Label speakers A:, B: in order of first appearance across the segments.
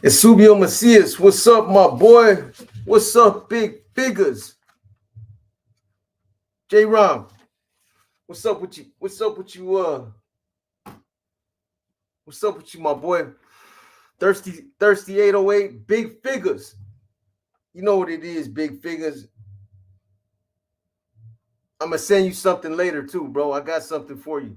A: It's Subio Macias. What's up, my boy? What's up, big figures? J Rom, what's up with you? What's up with you? What's up with you, my boy? Thirsty 808, big figures. You know what it is, big figures. I'm gonna send you something later too, bro. I got something for you.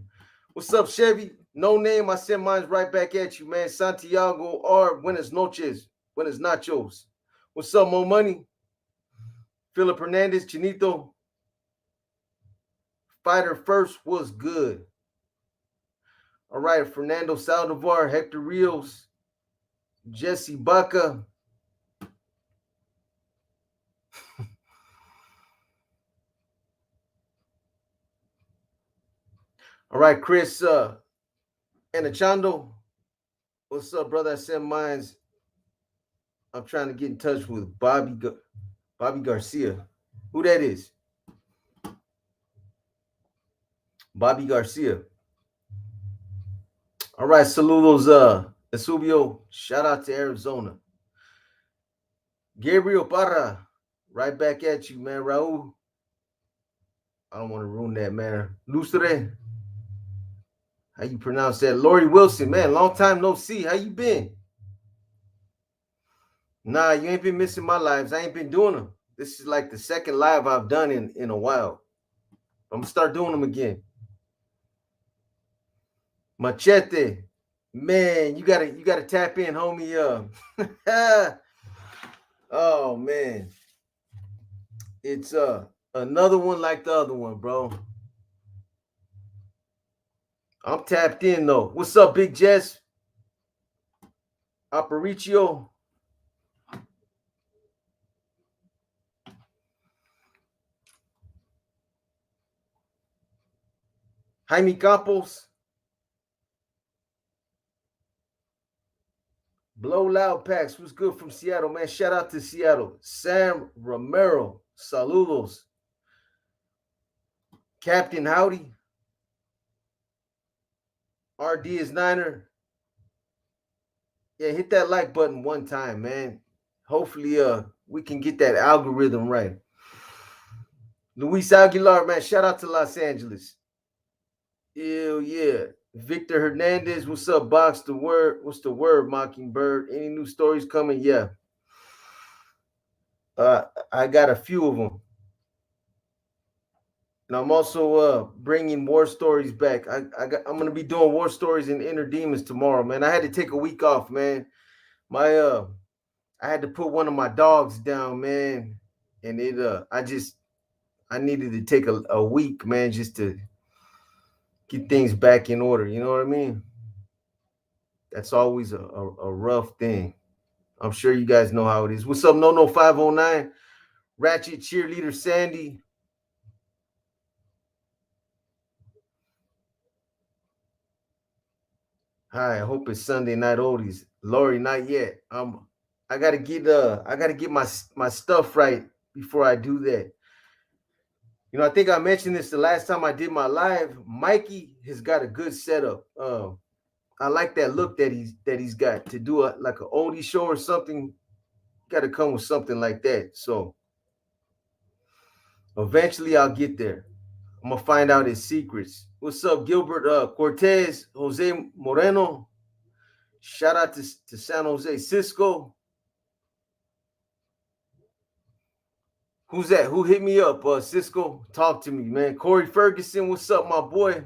A: What's up, Chevy? No name. I send mine right back at you, man. Santiago R. Buenas noches. Buenas nachos. What's up, Mo Money? Philip Hernandez, Chinito. Fighter first was good. All right, Fernando Saldivar, Hector Rios, Jesse Baca. All right, Chris Anachando. What's up, brother? I sent mines. I'm trying to get in touch with Bobby Garcia. Who that is? Bobby Garcia. All right, saludos, Esubio. Shout out to Arizona. Gabriel Parra, right back at you, man. Raul. I don't want to ruin that, man. Lustre. How you pronounce that? Lori Wilson, man. Long time no see. How you been? Nah, you ain't been missing my lives. I ain't been doing them. This is like the second live I've done in a while. I'm gonna start doing them again. Machete, man, you gotta tap in, homie. Oh man, it's another one like the other one, bro. I'm tapped in though. What's up, Big Jess? Aparicio. Jaime Campos. Blow Loud Packs. What's good from Seattle, man? Shout out to Seattle. Sam Romero. Saludos. Captain Howdy. RD is Niner. Yeah, hit that like button one time, man. Hopefully, we can get that algorithm right. Luis Aguilar, man, shout out to Los Angeles. Ew, yeah. Victor Hernandez, what's up, Box? The word, what's the word, Mockingbird? Any new stories coming? Yeah. I got a few of them. And I'm also bringing war stories back. I'm gonna be doing war stories in Inner Demons tomorrow, man. I had to take a week off, man. I had to put one of my dogs down, man, and I needed to take a week, man, just to get things back in order. You know what I mean? That's always a rough thing. I'm sure you guys know how it is. What's up, No 509? Ratchet Cheerleader Sandy. Hi, I hope it's Sunday night oldies. Lori, not yet. I gotta get my stuff right before I do that. You know, I think I mentioned this the last time I did my live. Mikey has got a good setup. I like that look that he's got to do like an oldie show or something. Got to come with something like that. So eventually I'll get there. I'm gonna find out his secrets. What's up, Gilbert Cortez, Jose Moreno? Shout out to San Jose Cisco. Who's that? Who hit me up? Cisco, talk to me, man. Corey Ferguson, what's up, my boy?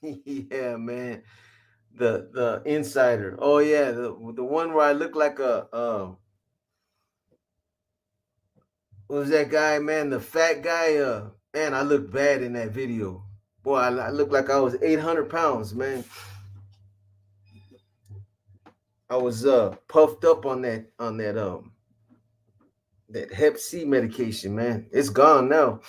A: Yeah, man. The insider. Oh yeah, the one where I look like a what was that guy, man? The fat guy. Man, I look bad in that video. Boy, I look like I was 800 pounds, man. I was puffed up on that Hep C medication, man. It's gone now.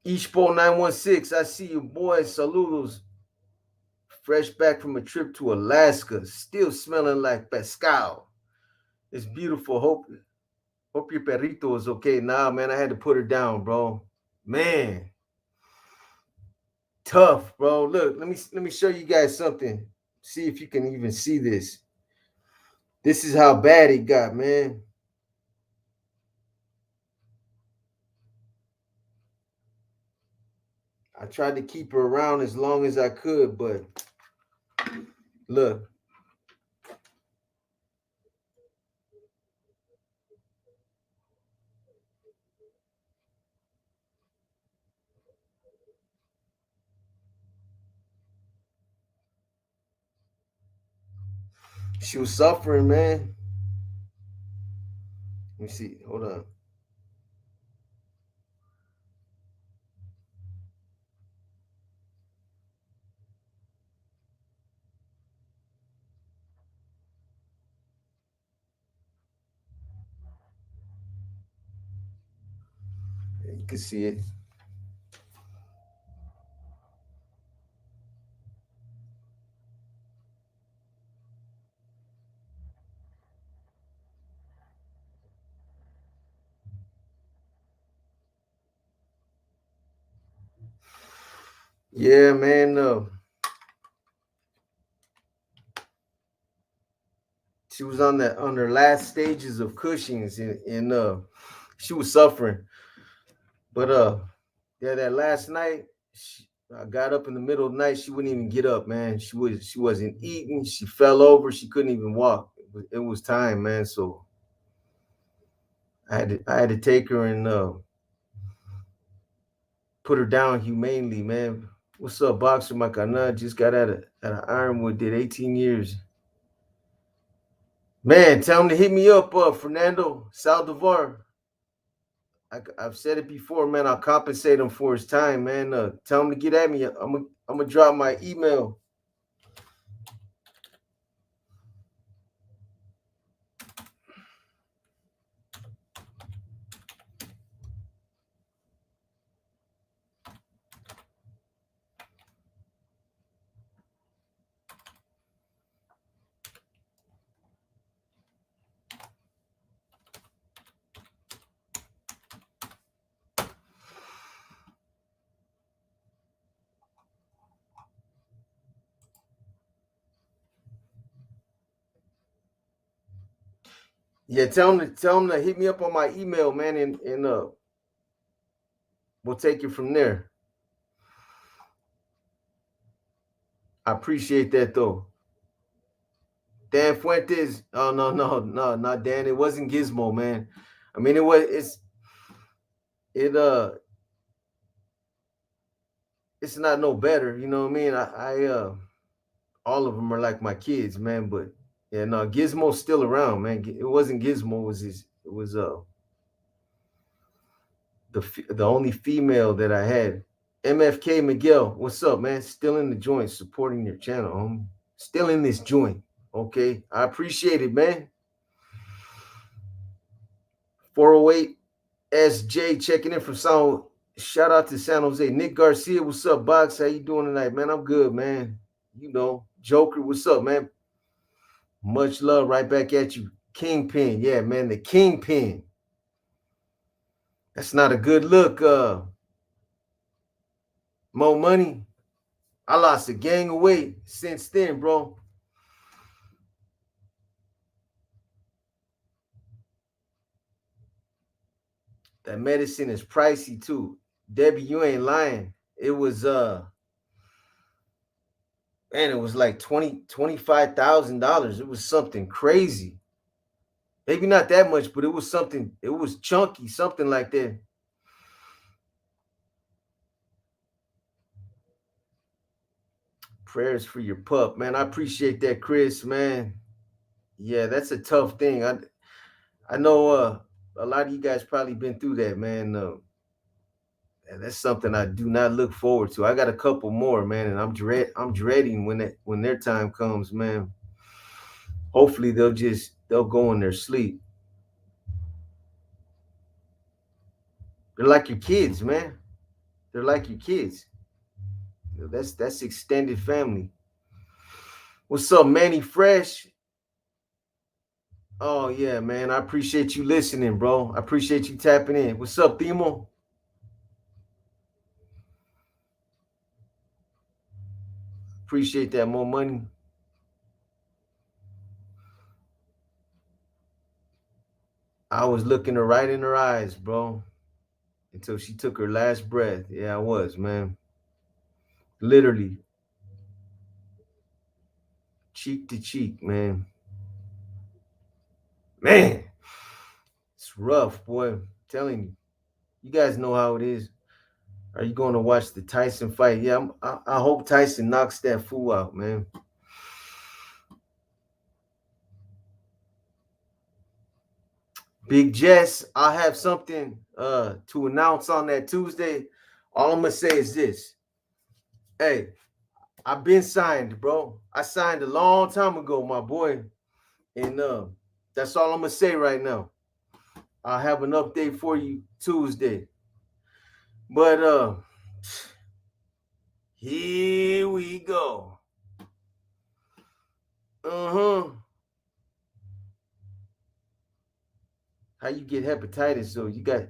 A: Ishpo 916, I see you, boy. Saludos. Fresh back from a trip to Alaska, still smelling like pescado. It's beautiful. Hope your perrito is okay. Nah, man, I had to put her down, bro. Man, Tough, bro. Look, let me show you guys something. See if you can even see this. This is how bad it got, man. I tried to keep her around as long as I could, but look, she was suffering, man. Let me see. Hold on. You can see it. Yeah, man. She was on her last stages of Cushing's, and she was suffering. But yeah, that last night, I got up in the middle of the night. She wouldn't even get up, man. She wasn't eating. She fell over. She couldn't even walk. It was time, man. So I had to take her and put her down humanely, man. What's up, boxer Macana? Just got out of Ironwood, did 18 years. Man, tell him to hit me up, Fernando Saldivar. I've said it before, man. I'll compensate him for his time, man. Tell him to get at me. I'm gonna drop my email. Yeah, tell him to hit me up on my email, man, and we'll take it from there. I appreciate that though. Dan Fuentes. Oh no, not Dan. It wasn't Gizmo, man. I mean, it it's not no better, you know what I mean? I all of them are like my kids, man. But yeah, no, Gizmo's still around, man. It wasn't Gizmo. It was the only female that I had. MFK Miguel, what's up, man? Still in the joint, supporting your channel, homie. Still in this joint. Okay, I appreciate it, man. 408 SJ checking in from San. Shout out to San Jose. Nick Garcia, what's up, Box? How you doing tonight, man? I'm good, man. You know, Joker, what's up, man? Much love right back at you. Kingpin, yeah, man, the Kingpin. That's not a good look, Mo Money. I lost a gang of weight since then, bro. That medicine is pricey too. Debbie, you ain't lying. It was man, it was like $25,000. It was something crazy. Maybe not that much, but it was something, it was chunky, something like that. Prayers for your pup, man. I appreciate that, Chris, man. Yeah, that's a tough thing. I know a lot of you guys probably been through that, man. And that's something I do not look forward to. I got a couple more, man, and I'm dreading when their time comes, man. Hopefully they'll go in their sleep. They're like your kids, man. They're like your kids. You know, that's extended family. What's up, Manny Fresh? Oh yeah, man. I appreciate you listening, bro. I appreciate you tapping in. What's up, Themo? Appreciate that. More money. I was looking her right in her eyes, bro, until she took her last breath. Yeah, I was, man. Literally, cheek to cheek, man. Man, it's rough, boy. I'm telling you. You guys know how it is. Are you going to watch the Tyson fight? Yeah, I hope Tyson knocks that fool out, man. Big Jess, I have something to announce on that Tuesday. All I'm gonna say is this. Hey, I've been signed, bro. I signed a long time ago, my boy. And that's all I'm gonna say right now. I'll have an update for you Tuesday. But here we go. Uh-huh. How you get hepatitis? So you got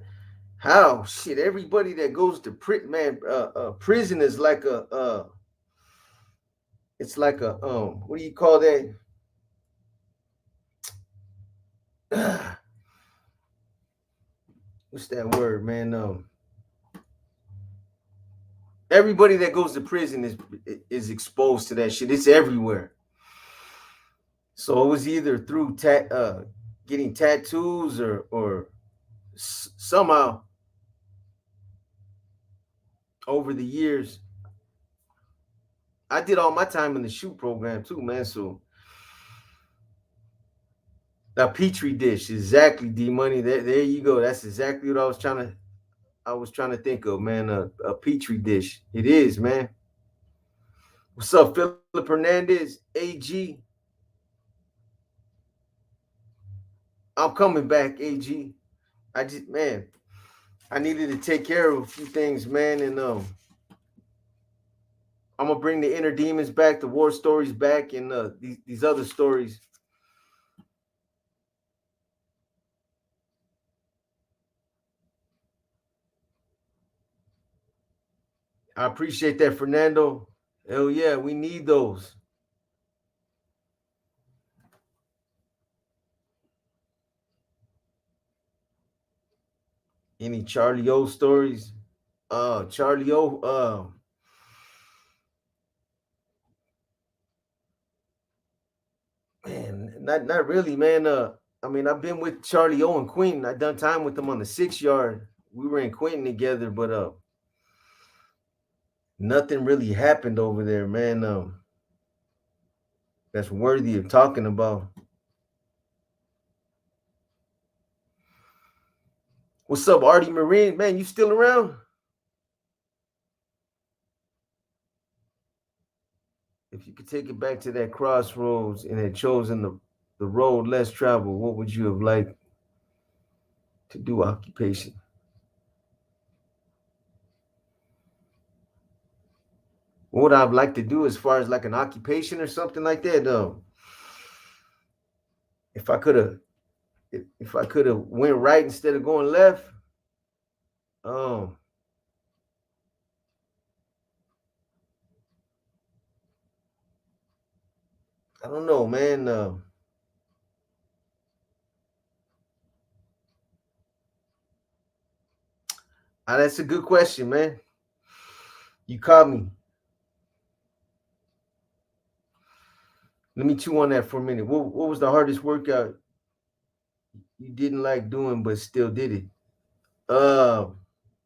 A: how shit. Everybody that goes to prison is like a it's like a what do you call that? What's that word, man? Everybody that goes to prison is exposed to that shit. It's everywhere. So it was either through getting tattoos or somehow over the years. I did all my time in the shoot program too, man. So a petri dish, exactly. D Money. There you go. That's exactly what I was trying to think of, man. A petri dish. It is, man. What's up, Philip Hernandez? AG. I'm coming back, AG. I just, man, I needed to take care of a few things, man, and I'm gonna bring the inner demons back, the war stories back, and these other stories. I appreciate that, Fernando. Hell yeah, we need those. Any Charlie O stories? Charlie O. Man, not really, man. I mean, I've been with Charlie O and Quentin. I done time with them on the 6 yard. We were in Quentin together, but nothing really happened over there, man. That's worthy of talking about. What's up, Artie Marine? Man, you still around? If you could take it back to that crossroads and had chosen the road less traveled, what would you have liked to do occupation? What would I like to do as far as like an occupation or something like that? If I could have, if I could have went right instead of going left, um, I don't know, man. That's a good question, man. You caught me. Let me chew on that for a minute. What was the hardest workout you didn't like doing but still did it? Uh,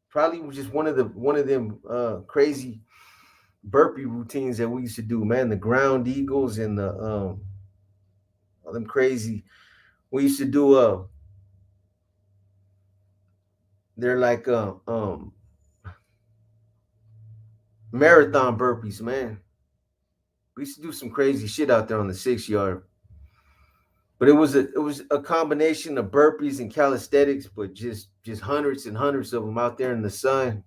A: Probably was just one of them crazy burpee routines that we used to do, man. The ground eagles and the all them crazy. We used to do they're like marathon burpees, man. We used to do some crazy shit out there on the 6 yard. But it was a combination of burpees and calisthenics, but just hundreds and hundreds of them out there in the sun.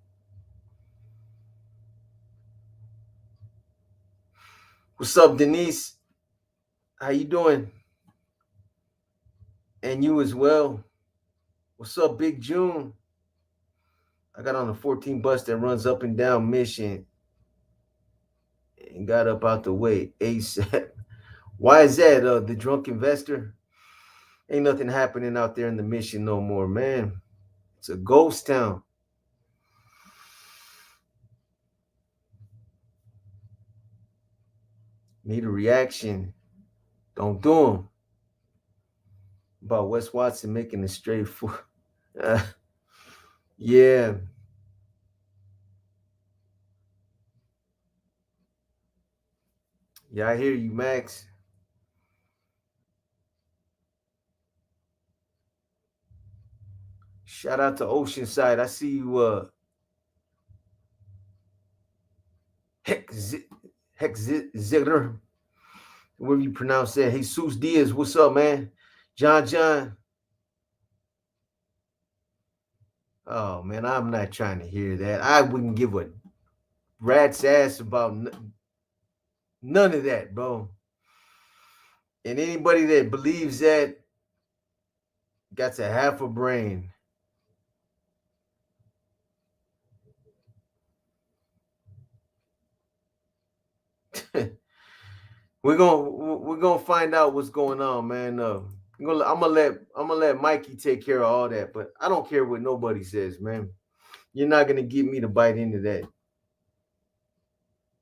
A: What's up, Denise? How you doing? And you as well. What's up, Big June? I got on the 14 bus that runs up and down Mission and got up out the way ASAP. Why is that? The drunk investor? Ain't nothing happening out there in the mission no more, man. It's a ghost town. Need a reaction. Don't do them. About Wes Watson making a straight fool. Yeah. Yeah, I hear you, Max. Shout out to Oceanside. I see you, Hex Ziggler. Whatever you pronounce that. Jesus Diaz, what's up, man? John. Oh, man, I'm not trying to hear that. I wouldn't give a rat's ass about none of that, bro. And anybody that believes that got to half a brain. we're gonna find out what's going on, man. I'm gonna let Mikey take care of all that, but I don't care what nobody says, man. You're not gonna get me to bite into that.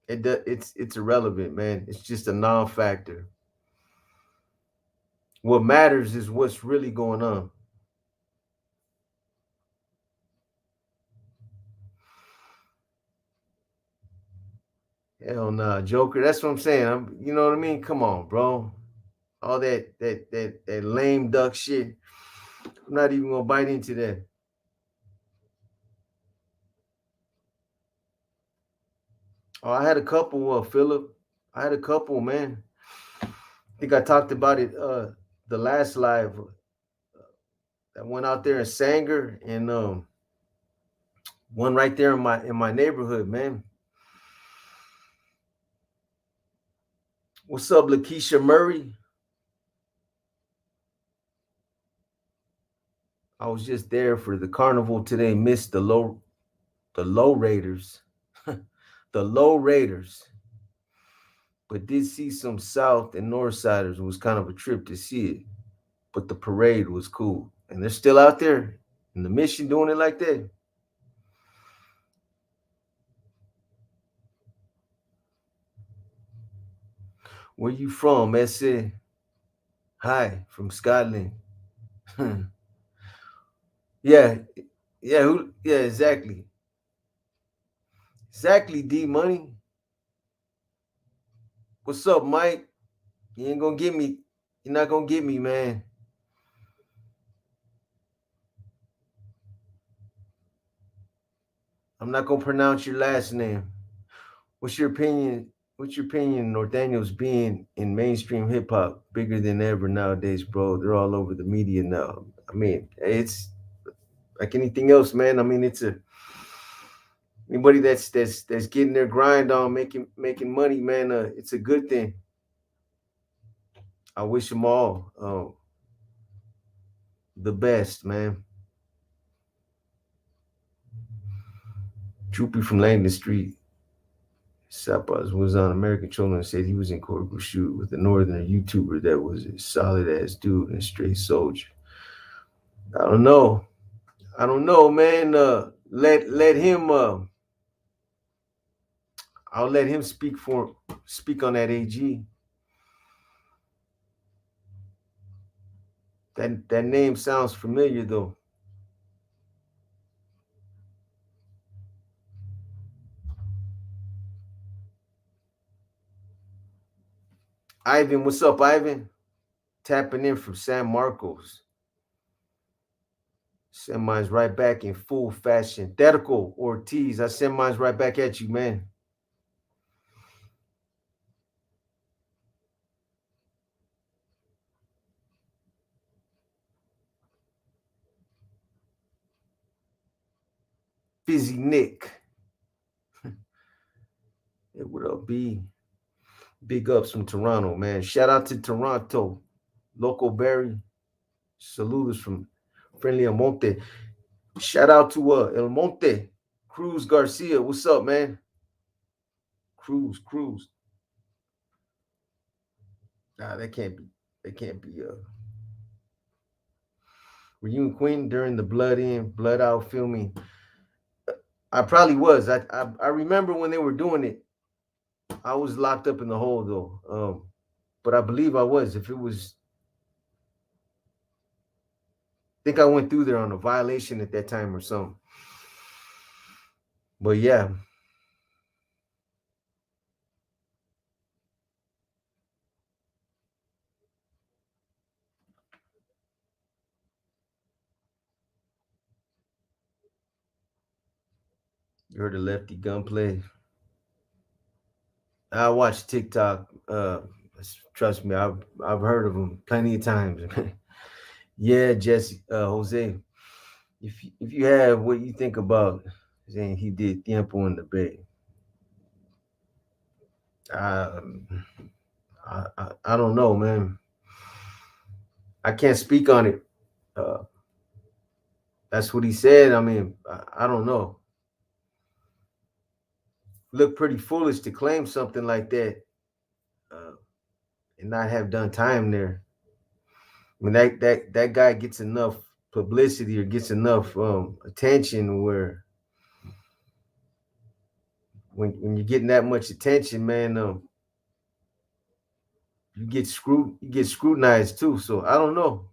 A: It's irrelevant, man. It's just a non-factor. What matters is what's really going on. Hell nah, Joker. That's what I'm saying. You know what I mean? Come on, bro. All that lame duck shit. I'm not even gonna bite into that. Oh, I had a couple, Philip. I had a couple, man. I think I talked about it the last live that went out there in Sanger and one right there in my neighborhood, man. What's up, Lakeisha Murray? I was just there for the carnival today. Missed the low Raiders, the low Raiders, but did see some South and North Siders. It was kind of a trip to see it, but the parade was cool, and they're still out there in the mission doing it like that. Where you from, SA? Hi, from Scotland. Yeah, yeah, yeah, exactly. Exactly, D Money. What's up, Mike? You ain't gonna get me. You're not gonna get me, man. I'm not gonna pronounce your last name. What's your opinion? What's your opinion, Northaniel's being in mainstream hip hop bigger than ever nowadays, bro? They're all over the media now. I mean, it's like anything else, man. I mean, it's a anybody that's getting their grind on, making money, man. It's a good thing. I wish them all the best, man. Troopy from Langdon Street. Sapas was on American Children and said he was in corporal shoot with a northern YouTuber that was a solid ass dude and straight soldier. I don't know. I don't know, man. Let him. I'll let him speak on that AG. That name sounds familiar though. Ivan, what's up, Ivan? Tapping in from San Marcos. Send mine's right back in full fashion. Thetical Ortiz, I send mine's right back at you, man. Fizzy Nick. Hey, what up, B? Big ups from Toronto, man. Shout out to Toronto. Local Barry. Saludos from friendly El Monte. Shout out to El Monte. Cruz Garcia. What's up, man? Cruz. Nah, that can't be. That can't be. Were you and Quentin during the blood in, blood out filming? I probably was. I remember when they were doing it. I was locked up in the hole though. But I believe I was. If it was, I think I went through there on a violation at that time or something. But yeah, you heard the lefty gunplay. I watch TikTok. Trust me, I've heard of them plenty of times. Yeah, Jesse, Jose. If you have what you think about saying he did tiempo in the bay, um, I don't know, man. I can't speak on it. Uh, that's what he said. I mean, I don't know. Look pretty foolish to claim something like that uh, and not have done time there. I mean, that guy gets enough publicity or gets enough attention where when you're getting that much attention, man, you get scrutinized too. So I don't know.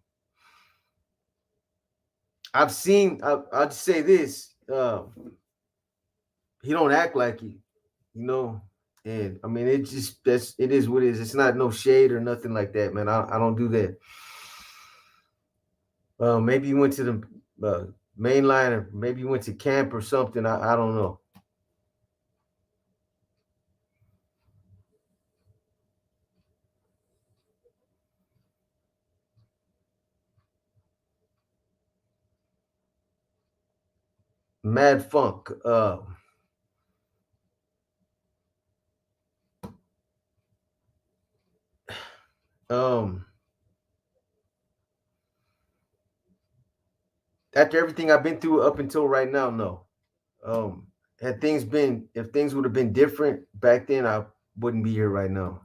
A: I'll just say this. He don't act like it, you know. And I mean, it is what it is. It's not no shade or nothing like that, man. I don't do that. Maybe you went to the main line, or maybe you went to camp or something. I don't know. Mad Funk. Um, After everything I've been through up until right now, no. Um, if things would have been different back then, I wouldn't be here right now.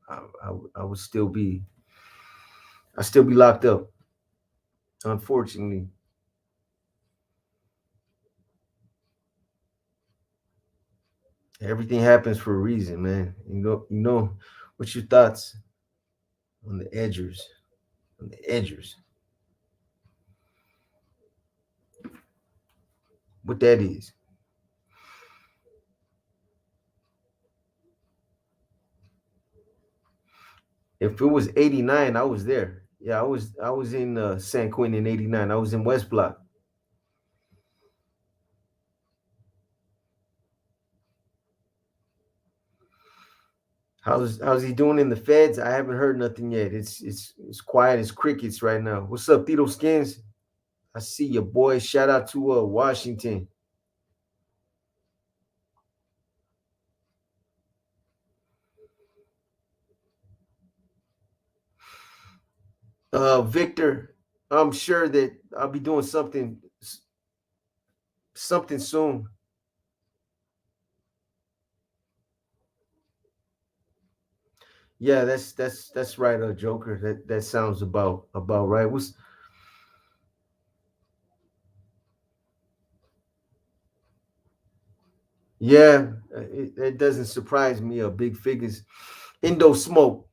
A: I would still be locked up. Unfortunately, everything happens for a reason, man. You know. What's your thoughts on the edgers? On the edgers, what that is? If it was '89, I was there. Yeah, I was in San Quentin in '89. I was in West Block. How's he doing in the feds? I haven't heard nothing yet. It's quiet as crickets right now. What's up, Tito Skins? I see your boy. Shout out to Washington. Victor, I'm sure that I'll be doing something soon. Yeah, that's right, Joker. That sounds about right. What's Yeah, it doesn't surprise me. Big figures. Indo Smoke.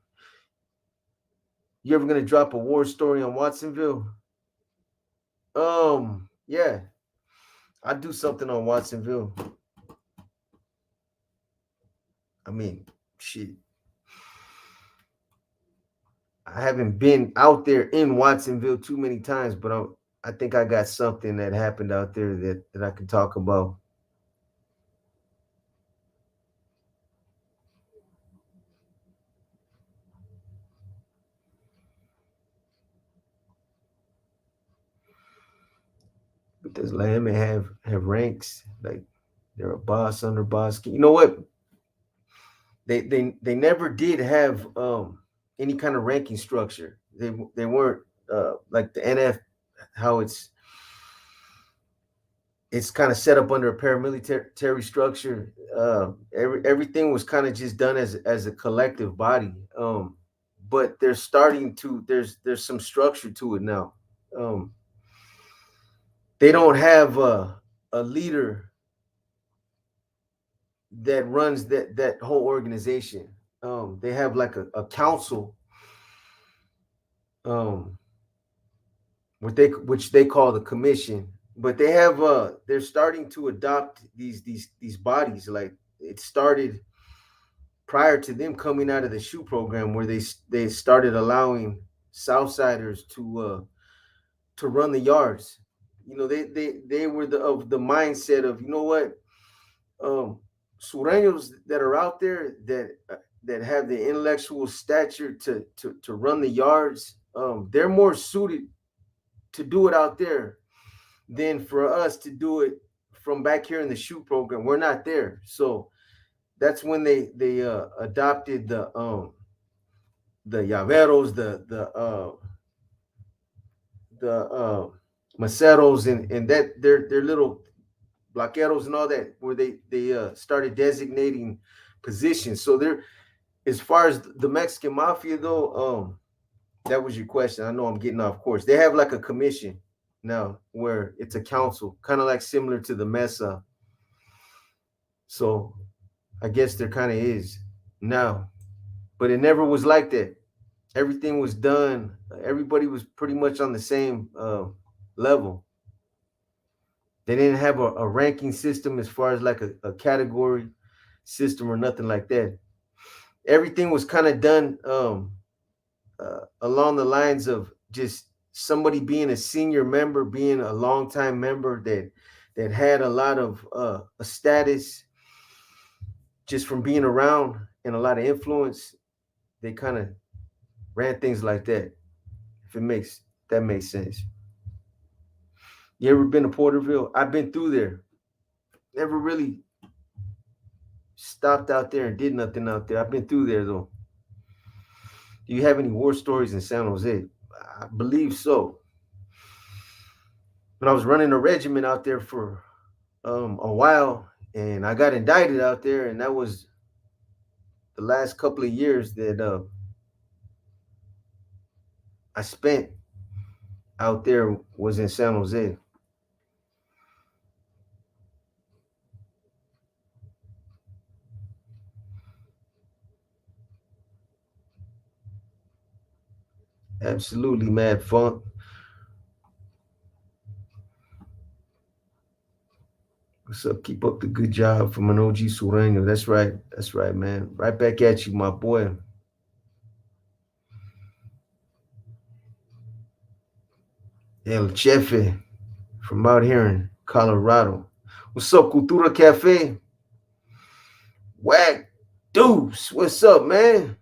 A: You ever gonna drop a war story on Watsonville? Yeah, I do something on Watsonville. I mean, shit. I haven't been out there in Watsonville too many times, but I think I got something that happened out there that I can talk about. But does Lamb have ranks like they're a boss under boss? You know what? They never did have any kind of ranking structure. They weren't like the NF how it's kind of set up under a paramilitary structure. Everything was kind of just done as a collective body. but they're starting to. There's some structure to it now. Um, they don't have a leader that runs that whole organization. They have like a council, um, which they call the commission. But they have they're starting to adopt these bodies. Like it started prior to them coming out of the shoe program, where they started allowing Southsiders to run the yards. You know, they were of the mindset of, you know what, um, Sureños that are out there that have the intellectual stature to run the yards, they're more suited to do it out there than for us to do it from back here in the shoe program. We're not there, so that's when they adopted the llaveros, the maceros, and that their little bloqueros and all that, where they started designating positions. So they're, as far as the Mexican mafia though, that was your question. I know I'm getting off course. They have like a commission now where it's a council, kind of like similar to the Mesa. So I guess there kind of is now, but it never was like that. Everything was done. Everybody was pretty much on the same level. They didn't have a ranking system as far as like a category system or nothing like that. Everything was kind of done along the lines of just somebody being a senior member, being a longtime member that had a lot of a status just from being around and a lot of influence. They kind of ran things like that. If it makes that makes sense. You ever been to Porterville? I've been through there. Never really stopped out there and did nothing out there. I've been through there though. Do you have any war stories in San Jose? I believe so. But I was running a regiment out there for a while, and I got indicted out there, and that was the last couple of years that I spent out there was in San Jose. Absolutely, Mad Funk. What's up? Keep up the good job from an OG Sureño. That's right. That's right, man. Right back at you, my boy. El Chefe from out here in Colorado. What's up, Cultura Cafe? Whack Deuce. What's up, man?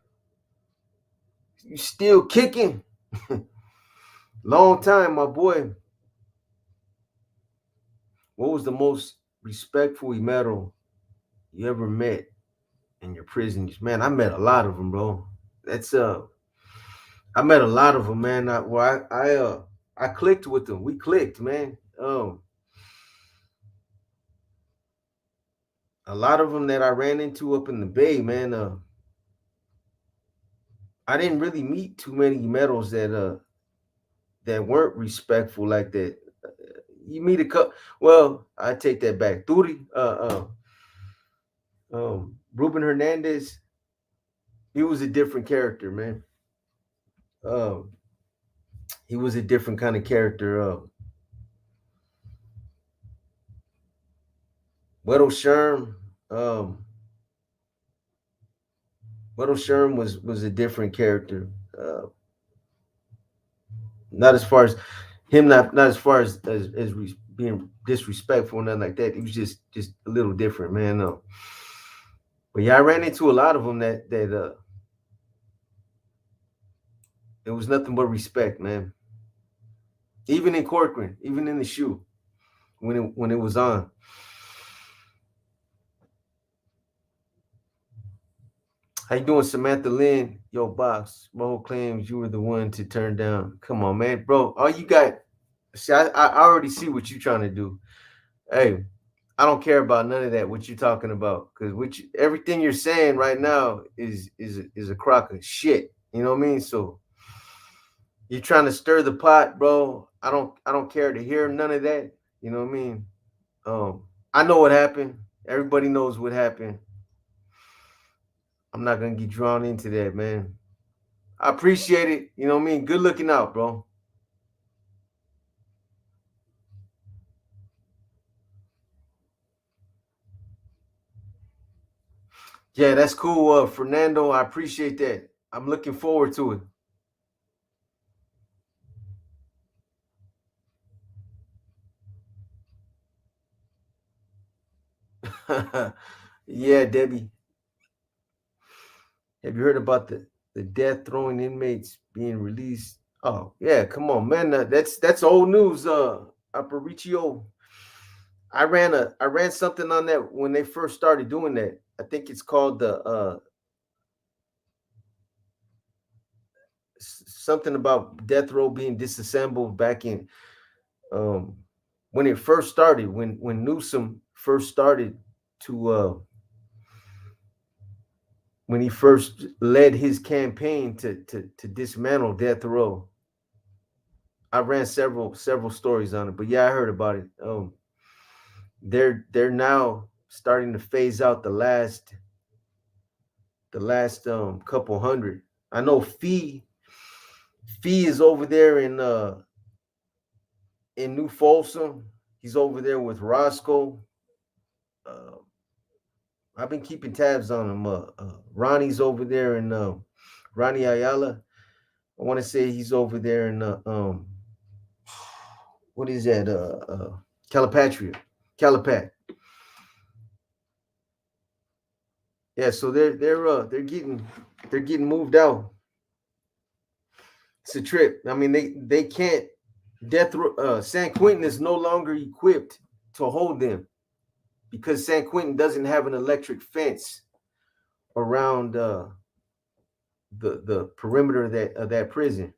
A: You still kicking? Long time, my boy. What was the most respectful Imero you ever met in your prisons? Man, I met a lot of them, bro. That's I met a lot of them, man. I clicked with them. We clicked, man. A lot of them that I ran into up in the Bay, man. I didn't really meet too many Imeros that weren't respectful like that. You meet a couple. Well, I take that back. Turi, Ruben Hernandez, he was a different character, man. Um, he was a different kind of character. Weddle Sherm, um, Weddle Sherm was a different character. Not as far as him, not as far as being disrespectful, nothing like that. He was just a little different, man. But yeah, I ran into a lot of them that it was nothing but respect, man. Even in Corcoran, even in the shoe when it was on. How you doing, Samantha Lynn? Yo, Box. Mo claims you were the one to turn down. Come on, man, bro. All you got. See, I already see what you're trying to do. Hey, I don't care about none of that. What you're talking about, because everything you're saying right now is a crock of shit, You know what I mean? So you're trying to stir the pot, bro. I don't care to hear none of that. You know what I mean? Um, I know what happened. Everybody knows what happened. I'm not gonna get drawn into that, man. I appreciate it. You know what I mean? Good looking out, bro. Yeah, that's cool, Fernando. I appreciate that. I'm looking forward to it. Yeah, Debbie. Have you heard about the death throwing inmates being released? Oh yeah, come on, man. That's old news. Aparicio. I ran something on that when they first started doing that. I think it's called the something about death row being disassembled back in um when it first started, when Newsom first started to when he first led his campaign to dismantle death row. I ran several stories on it, but yeah, I heard about it. They're now starting to phase out the last couple hundred. I know Fee is over there in New Folsom. He's over there with Roscoe. Uh, I've been keeping tabs on him. Ronnie's over there in Ronnie Ayala. I want to say he's over there in what is that? Calipatria, Calipat. Yeah, so they're getting moved out. It's a trip. I mean, they can't. San Quentin is no longer equipped to hold them because San Quentin doesn't have an electric fence around the perimeter of that prison.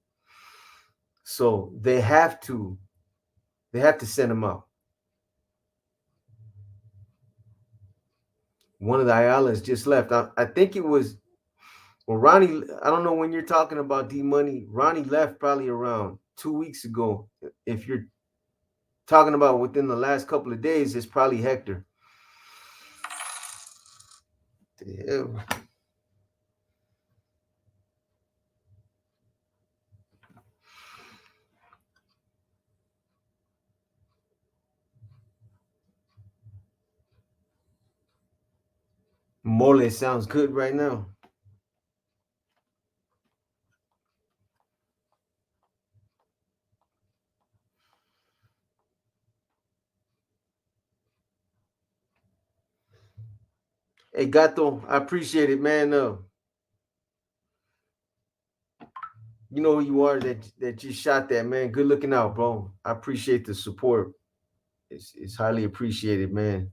A: So they have to send them out. One of the Ayalas just left. I think it was well, Ronnie. I don't know when you're talking about D Money. Ronnie left probably around 2 weeks ago. If you're talking about within the last couple of days, it's probably Hector. The hell? Mole sounds good right now. Hey Gato, I appreciate it, man. You know who you are that just shot that, man. Good looking out, bro. I appreciate the support. It's highly appreciated, man.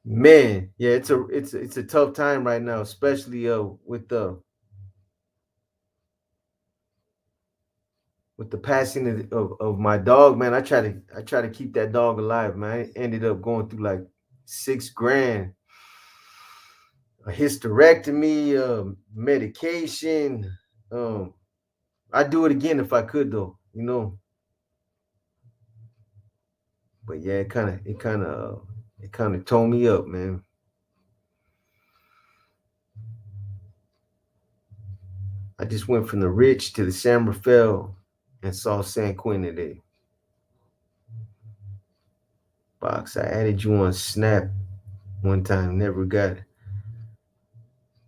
A: Man, yeah, it's a tough time right now, especially with the passing of my dog, man. I try to keep that dog alive, man. I ended up going through like 6 grand, a hysterectomy, medication. Um, I'd do it again if I could, though. But yeah, it kind of tore me up, man. I just went from the Rich to the San Rafael and saw San Quentin today. Box, I added you on Snap one time, never got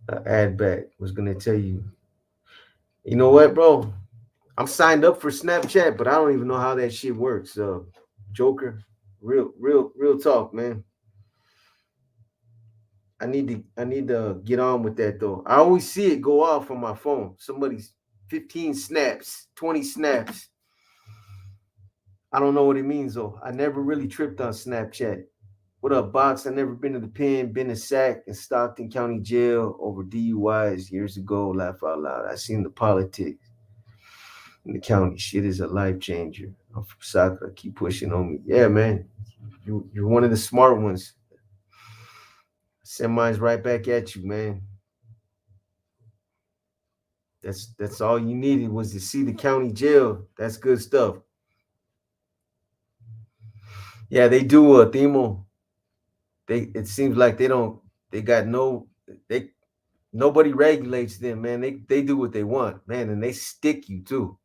A: an ad back. Was gonna tell you, you know what, bro? I'm signed up for Snapchat, but I don't even know how that shit works. Joker, real talk, man. I need to get on with that though. I always see it go off on my phone. Somebody's 15 snaps, 20 snaps. I don't know what it means though. I never really tripped on Snapchat. What up, Box? I never been to the pen, been in Sac in Stockton County Jail over DUIs years ago. Laugh out loud. I seen the politics in the county. Shit is a life changer. I'm from soccer. Keep pushing on me. Yeah, man. You're one of the smart ones. Send mines right back at you, man. That's all you needed was to see the county jail. That's good stuff. Yeah, they do a Themo. They it seems like they don't they got no they nobody regulates them, man. They do what they want, man, and they stick you too.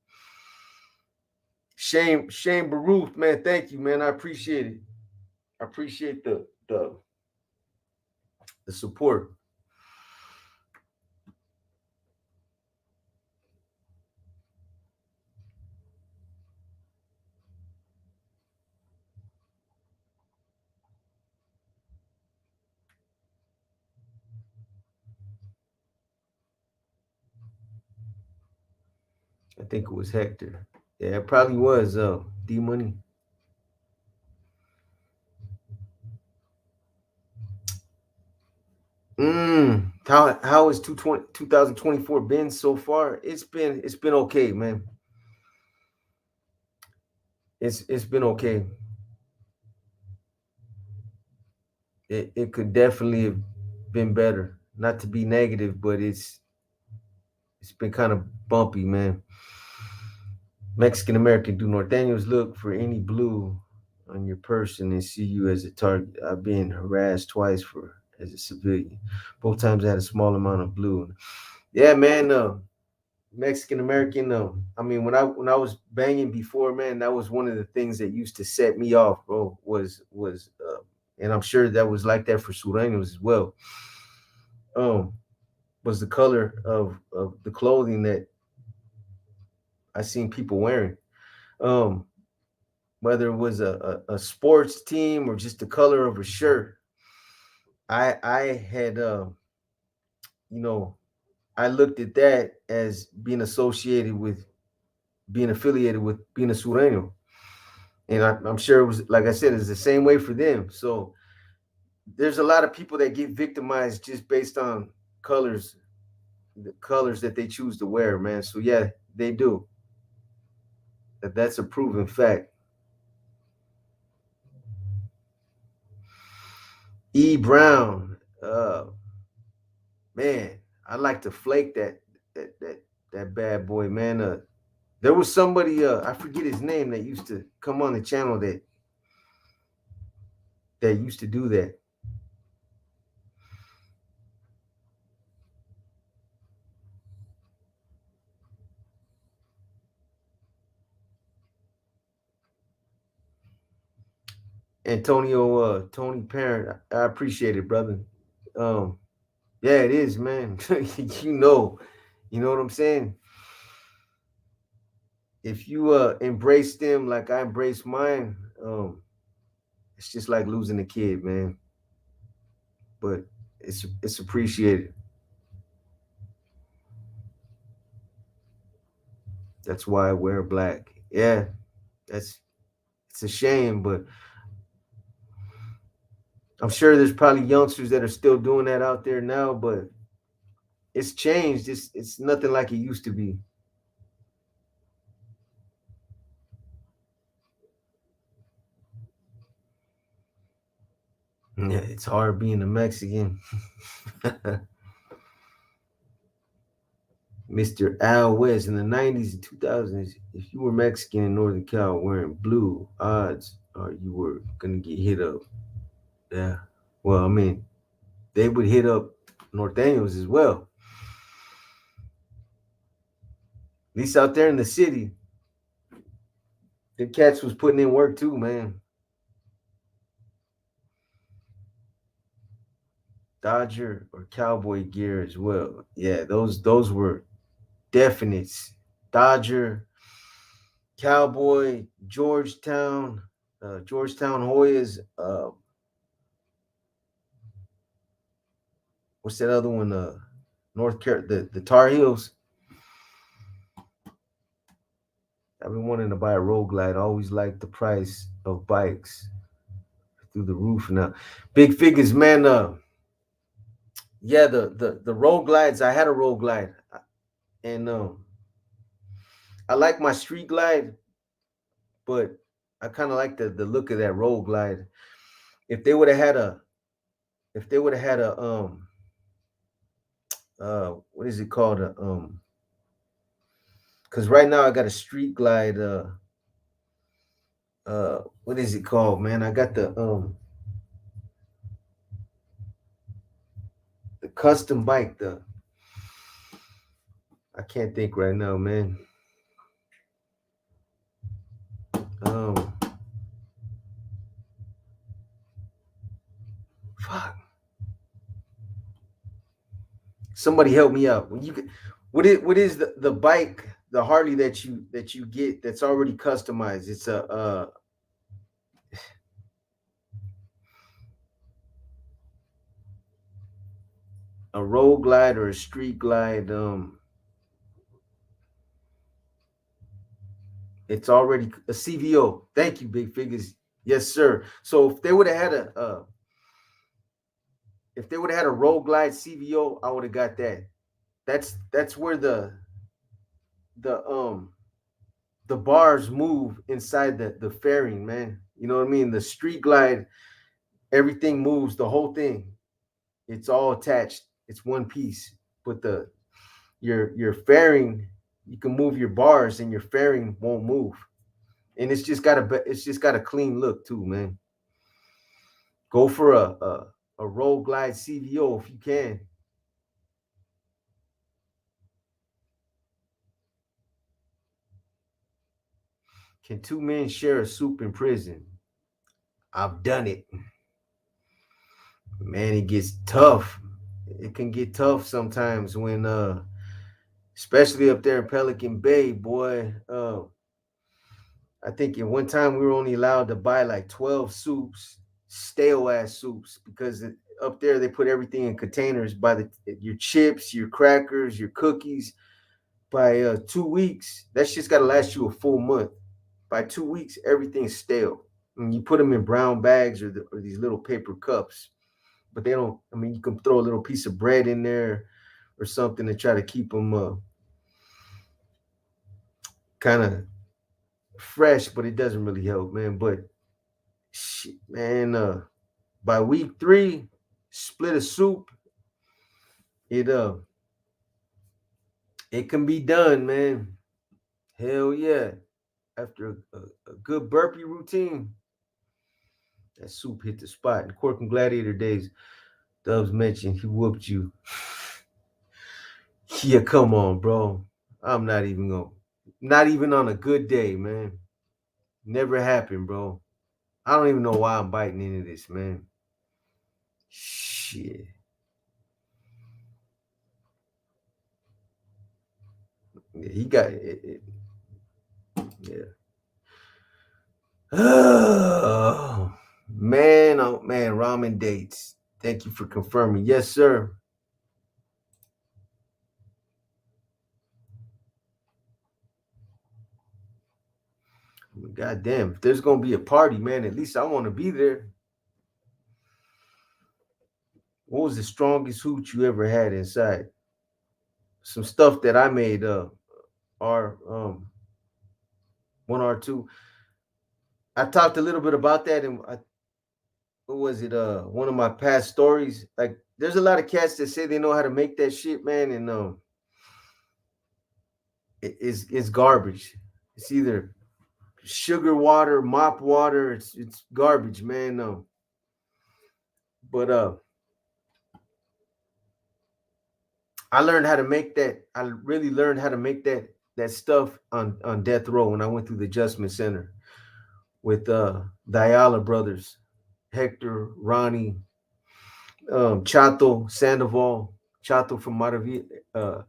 A: Shane Baruth, man. Thank you, man. I appreciate it. I appreciate the support. I think it was Hector. Yeah, it probably was D Money. How is 2024 been so far? It's been okay, man. It's been okay. It could definitely have been better. Not to be negative, but it's been kind of bumpy, man. Mexican American do Norteños look for any blue on your person and see you as a target? I've been harassed twice for as a civilian. Both times I had a small amount of blue. Yeah, man. Mexican American. I mean, when I was banging before, man, that was one of the things that used to set me off, bro. And I'm sure that was like that for Sureños as well. Um, was the color of the clothing that I seen people wearing. Um, whether it was a sports team or just the color of a shirt. I had you know I looked at that as being associated with being affiliated with being a Sureño, and I'm sure it was like I said, it's the same way for them. So there's a lot of people that get victimized just based on colors, the colors that they choose to wear, man. So yeah, they do. That's a proven fact. E Brown, man, I like to flake that bad boy, man. There was somebody, I forget his name, that used to come on the channel that used to do that. Antonio, Tony Parent, I appreciate it, brother. Um, yeah, it is, man. You know what I'm saying. If you embrace them like I embrace mine, it's just like losing a kid, man. But it's appreciated. That's why I wear black. Yeah, that's it's a shame, but I'm sure there's probably youngsters that are still doing that out there now, but it's changed. It's nothing like it used to be. Yeah, it's hard being a Mexican. Mr. Al West in the 90s and 2000s, if you were Mexican in Northern Cal wearing blue, odds are you were gonna get hit up. Yeah. Well, I mean, they would hit up Norteños as well. At least out there in the city, the cats was putting in work too, man. Dodger or Cowboy gear as well. Yeah, those were definites. Dodger, Cowboy, Georgetown Hoyas. What's that other one? North Carolina, the Tar Heels. I've been wanting to buy a Road Glide. I always liked the price of bikes through the roof now. Big figures, man. Yeah, the Road Glides. I had a Road Glide, and I like my Street Glide, but I kind of like the look of that Road Glide. If they would have had a, if they would have had a what is it called, Cause right now I got a street glide. What is it called, man? I got the custom bike. I can't think right now, man. Um, fuck. Somebody help me out. When you what is the bike, the Harley that you get that's already customized? It's a road glide or a street glide. It's already a CVO. Thank you, Big Figures. Yes, sir. So if they would have had a road glide CVO, I would have got that. That's where the the bars move inside the fairing, man. You know what I mean? The street glide, everything moves, the whole thing. It's all attached. It's one piece. But your fairing, you can move your bars and your fairing won't move. And it's just got a clean look too, man. Go for a road glide CVO if you can. Can two men share a soup in prison? I've done it. Man, it gets tough. It can get tough sometimes when especially up there in Pelican Bay, boy. I think in one time we were only allowed to buy like 12 soups, stale ass soups, because up there they put everything in containers by your chips, your crackers, your cookies. By 2 weeks, that shit's got to last you a full month. By 2 weeks, everything's stale. And you put them in brown bags or these little paper cups, but they don't. I mean, you can throw a little piece of bread in there or something to try to keep them kind of fresh, but it doesn't really help, man. But shit, man, by week 3, split a soup. It it can be done, man. Hell yeah. After a good burpee routine, that soup hit the spot. In Cork and Gladiator days, Dubs mentioned he whooped you. Yeah, come on, bro. I'm not even on a good day, man. Never happened, bro. I don't even know why I'm biting into this, man. Shit. Yeah, he got it. Yeah. Oh man, ramen dates. Thank you for confirming. Yes, sir. God damn, if there's gonna be a party, man, at least I want to be there. What was the strongest hoot you ever had inside? Some stuff that I made R 1R2. I talked a little bit about that in what was it? One of my past stories. Like, there's a lot of cats that say they know how to make that shit, man, and it's garbage. It's either sugar water, mop water. It's garbage, man. But I learned how to make that. I really learned how to make that stuff on death row when I went through the adjustment center with the Ayala brothers, Hector, Ronnie, Chato, Sandoval, Chato from Maravilla,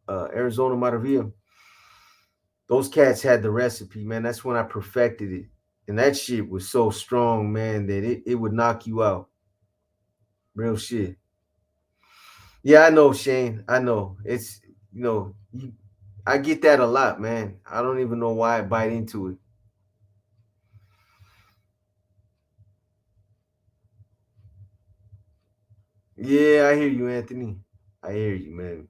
A: Arizona Maravilla. Those cats had the recipe, man. That's when I perfected it. And that shit was so strong, man, that it would knock you out. Real shit. Yeah, I know, Shane. I know. It's I get that a lot, man. I don't even know why I bite into it. Yeah, I hear you, Anthony. I hear you, man.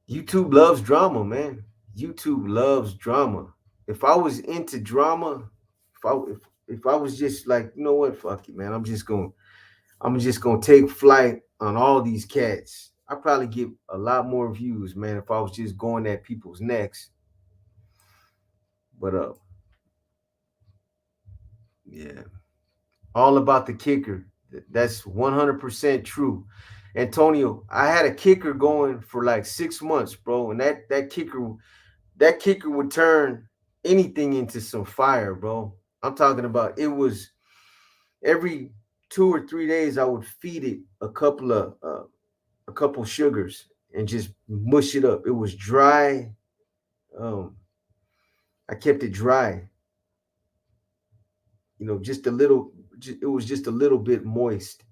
A: YouTube loves drama, man. YouTube loves drama. If I was into drama, if I was just like, what, fuck it, man. I'm just gonna take flight on all these cats. I probably get a lot more views, man, if I was just going at people's necks. But yeah, all about the kicker. That's 100% true. Antonio, I had a kicker going for like 6 months, bro, and that kicker would turn anything into some fire, bro. I'm talking about it was every 2 or 3 days I would feed it a couple sugars and just mush it up. It was dry. Um, I kept it dry, just a little. It was just a little bit moist,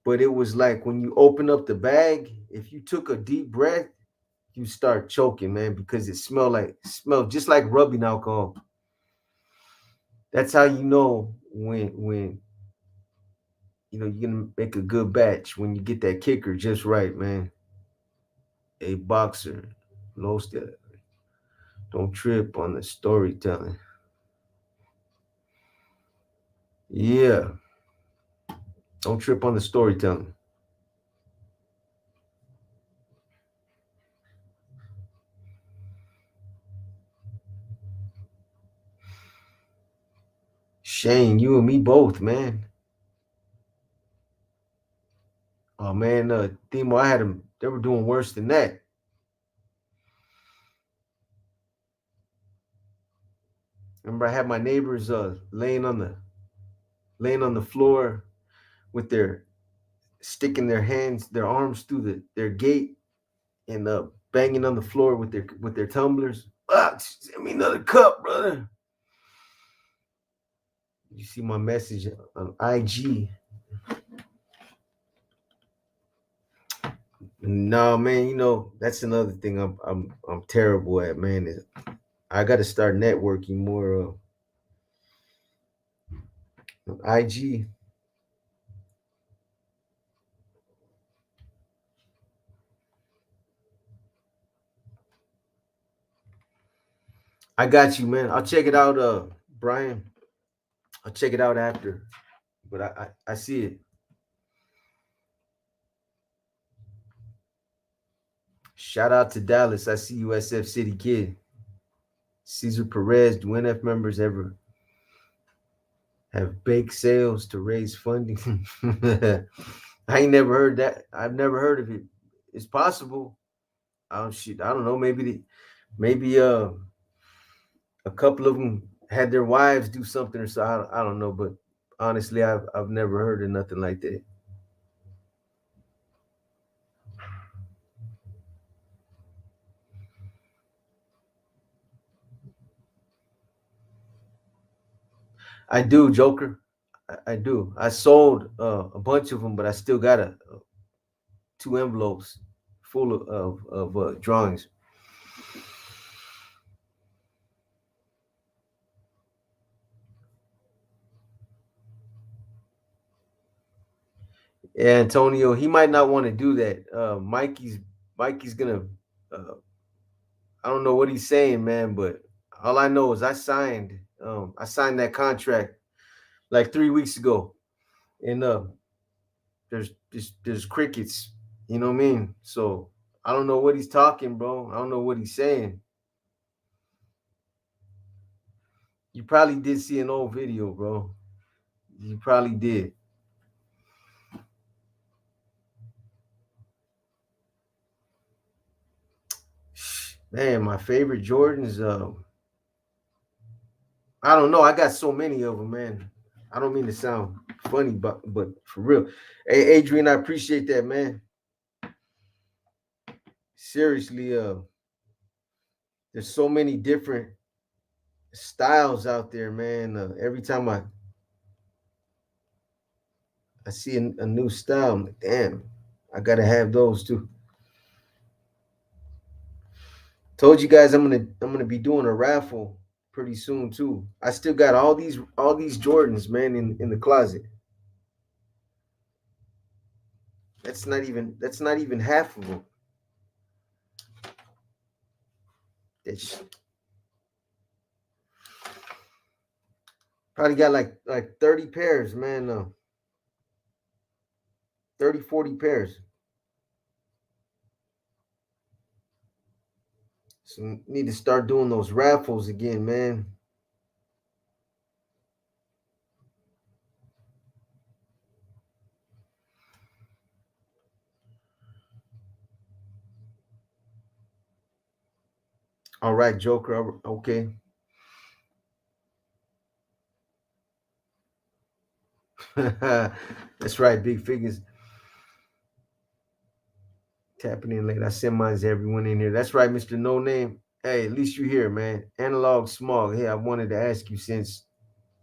A: but it was like when you open up the bag, if you took a deep breath, you start choking, man, because it smelled just like rubbing alcohol. That's how you know when you're gonna make a good batch when you get that kicker just right, man. A boxer, low step. Don't trip on the storytelling. Yeah, don't trip on the storytelling. Shane, you and me both, man. Oh man, Themo, I had them. They were doing worse than that. Remember, I had my neighbors laying on the floor with their sticking their arms through their gate and banging on the floor with their tumblers. Ah, send me another cup, brother. You see my message on IG. No, man, that's another thing I'm terrible at, man. Is I got to start networking more on IG. I got you, man. I'll check it out, Brian. I'll check it out after. But I see it. Shout out to Dallas. I see you, SF City Kid. Cesar Perez. Do NF members ever have bake sales to raise funding? I ain't never heard that. I've never heard of it. It's possible. Oh shit. I don't know. Maybe a couple of them had their wives do something or so. I don't know, but honestly, I've never heard of nothing like that. I do, Joker. I do. I sold a bunch of them, but I still got two envelopes full of drawings. Yeah, Antonio, he might not want to do that. Mikey's gonna. Uh, I don't know what he's saying, man, but all I know is I signed that contract like 3 weeks ago, and there's crickets. You know what I mean? So I don't know what he's talking, bro. I don't know what he's saying. You probably did see an old video, bro. You probably did. Man, my favorite Jordans. I don't know. I got so many of them, man. I don't mean to sound funny, but for real. Hey, Adrian, I appreciate that, man. Seriously, there's so many different styles out there, man. Every time I see a new style, I'm like, damn, I gotta have those too. Told you guys I'm gonna be doing a raffle pretty soon too. I still got all these Jordans, man, in the closet. That's not even half of them. It's probably got like 30 pairs, man. 30, 40 pairs. So need to start doing those raffles again, man. All right, Joker. Okay. That's right, big figures tapping in late. I send mine to everyone in here. That's right, Mr. No Name. Hey, at least you here, man. Analog Smog. Hey, I wanted to ask you, since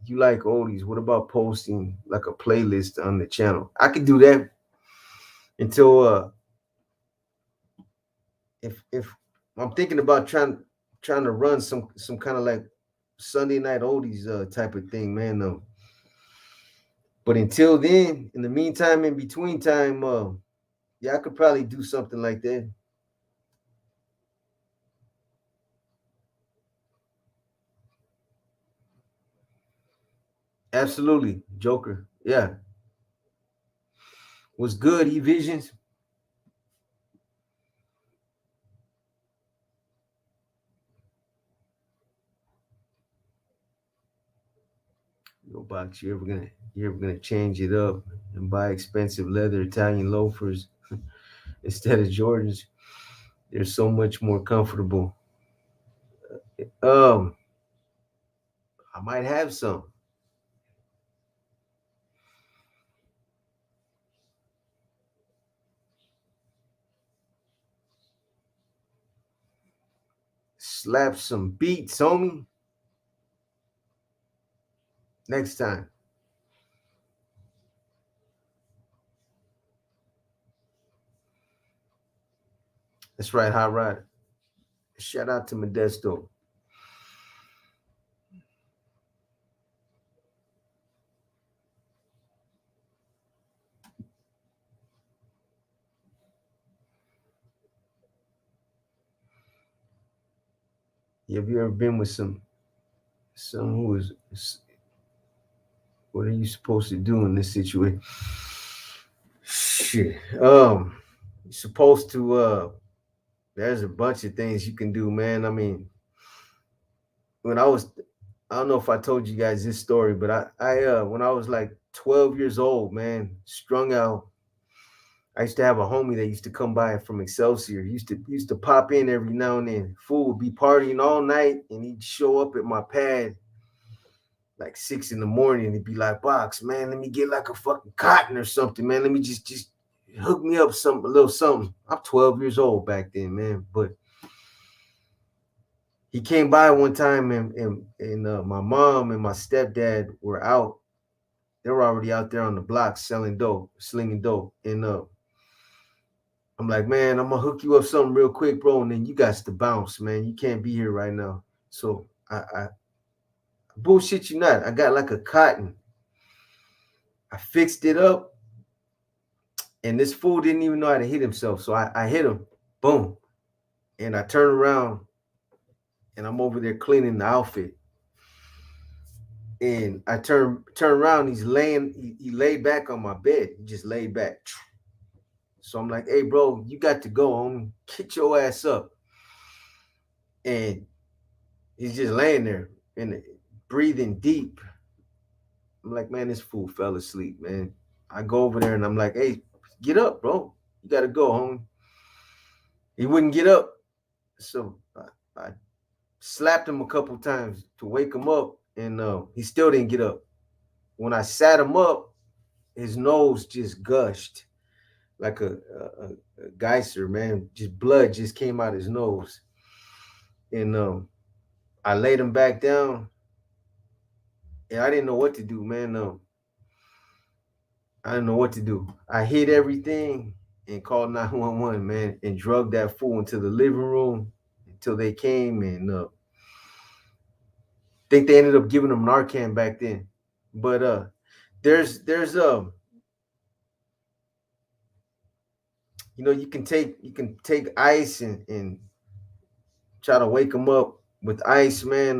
A: you like oldies, what about posting like a playlist on the channel? I could do that until if I'm thinking about trying to run some kind of like Sunday night oldies type of thing, man. But until then, in the meantime, in between time, yeah, I could probably do something like that. Absolutely, Joker. Yeah, was good. E Visions. No box. You ever gonna change it up and buy expensive leather Italian loafers instead of Jordans? They're so much more comfortable. Um, I might have some. Slap some beats, homie. Next time. That's right, Hot Rod. Shout out to Modesto. Have you ever been with some who is, what are you supposed to do in this situation? Shit. You're supposed to there's a bunch of things you can do, man. I mean, when I don't know if I told you guys this story, but I when I was like 12 years old, man, strung out. I used to have a homie that used to come by from Excelsior. He used to pop in every now and then. Fool would be partying all night, and he'd show up at my pad like 6 in the morning. He'd be like, "Box, man, let me get like a fucking cotton or something, man. Let me just hook me up some a little something." I'm 12 years old back then, man. But he came by one time, and my mom and my stepdad were out. They were already out there on the block selling dope, slinging dope, and I'm like, man, I'm gonna hook you up something real quick, bro, and then you got to bounce, man. You can't be here right now. So I bullshit you not. I got like a cotton. I fixed it up, and this fool didn't even know how to hit himself. So I hit him, boom, and I turn around, and I'm over there cleaning the outfit. And I turn around, he's laying, he laid back on my bed. He just laid back. So I'm like, hey, bro, you got to go home. Get your ass up. And he's just laying there and breathing deep. I'm like, man, this fool fell asleep, man. I go over there and I'm like, hey, get up, bro. You got to go home. He wouldn't get up. So I slapped him a couple times to wake him up, and he still didn't get up. When I sat him up, his nose just gushed like a geyser, man. Just blood just came out his nose. And I laid him back down, and I didn't know what to do, man. I didn't know what to do. I hid everything and called 911, man, and drugged that fool into the living room until they came, and think they ended up giving him Narcan back then. But there's you can take ice and try to wake him up with ice, man.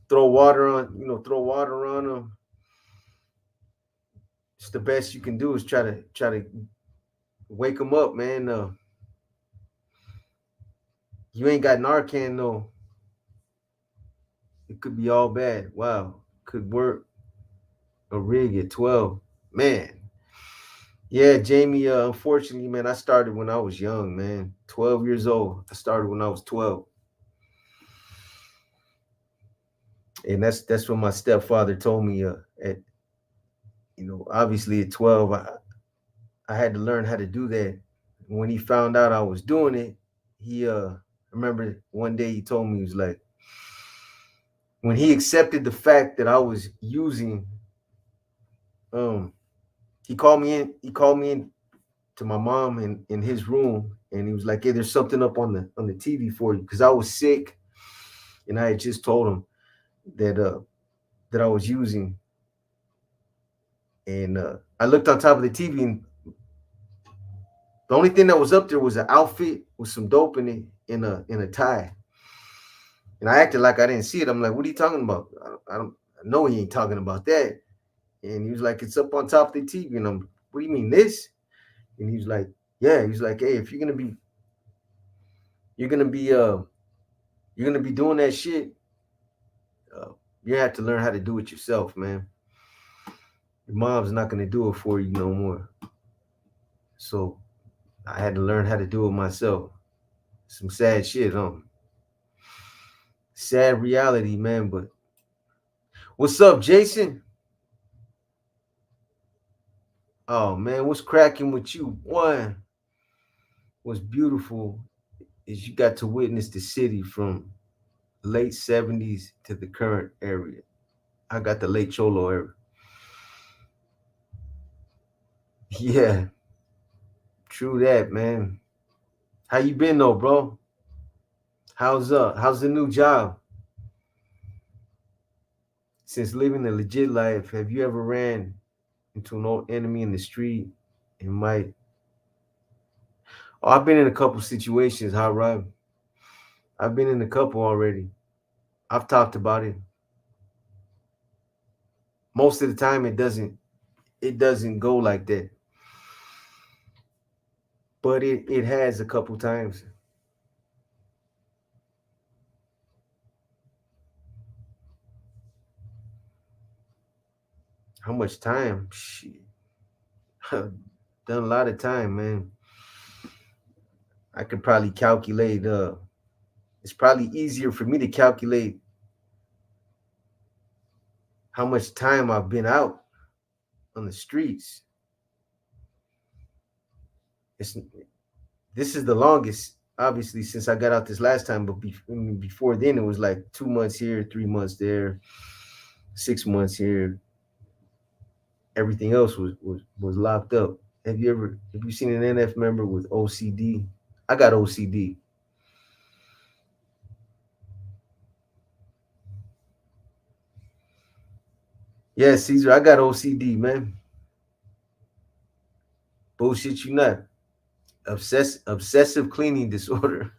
A: Throw water on him. It's the best you can do is try to wake him up, man. You ain't got Narcan though. It could be all bad. Wow. Could work a rig at 12. Man. Yeah, Jamie, unfortunately, man, I started when I was young, man. 12 years old. I started when I was 12. And that's what my stepfather told me at obviously at 12 I had to learn how to do that. When he found out I was doing it, he I remember one day he told me, he was like, when he accepted the fact that I was using, um he called me in to my mom in his room, and he was like, hey, there's something up on the TV for you, because I was sick, and I had just told him that I was using. And I looked on top of the TV, and the only thing that was up there was an outfit with some dope in it, in a tie. And I acted like I didn't see it. I'm like, what are you talking about? I know he ain't talking about that. And he was like, it's up on top of the TV. And I'm, what do you mean this? And he was like, yeah. He was like, hey, if you're gonna be you're gonna be doing that shit, uh, you have to learn how to do it yourself, man. Your mom's not gonna do it for you no more. So I had to learn how to do it myself. Some sad shit, sad reality, man. But what's up, Jason? Oh man, what's cracking with you? One, what's beautiful is you got to witness the city from late 70s to the current area. I got the late Cholo era. Yeah, true that, man. How you been though, bro? How's the new job? Since living a legit life, have you ever ran into an old enemy in the street and might? Oh, I've been in a couple situations, huh, Rob? I've been in a couple already. I've talked about it. Most of the time it doesn't go like that. But it has a couple times. How much time? Shit. Done a lot of time, man. I could probably calculate it's probably easier for me to calculate how much time I've been out on the streets. It's This is the longest, obviously, since I got out this last time. But before then, it was like 2 months here, 3 months there, 6 months here. Everything else was locked up. Have you seen an NF member with OCD? I got OCD. Yeah, Caesar, I got OCD, man. Bullshit you not. Obsessive cleaning disorder.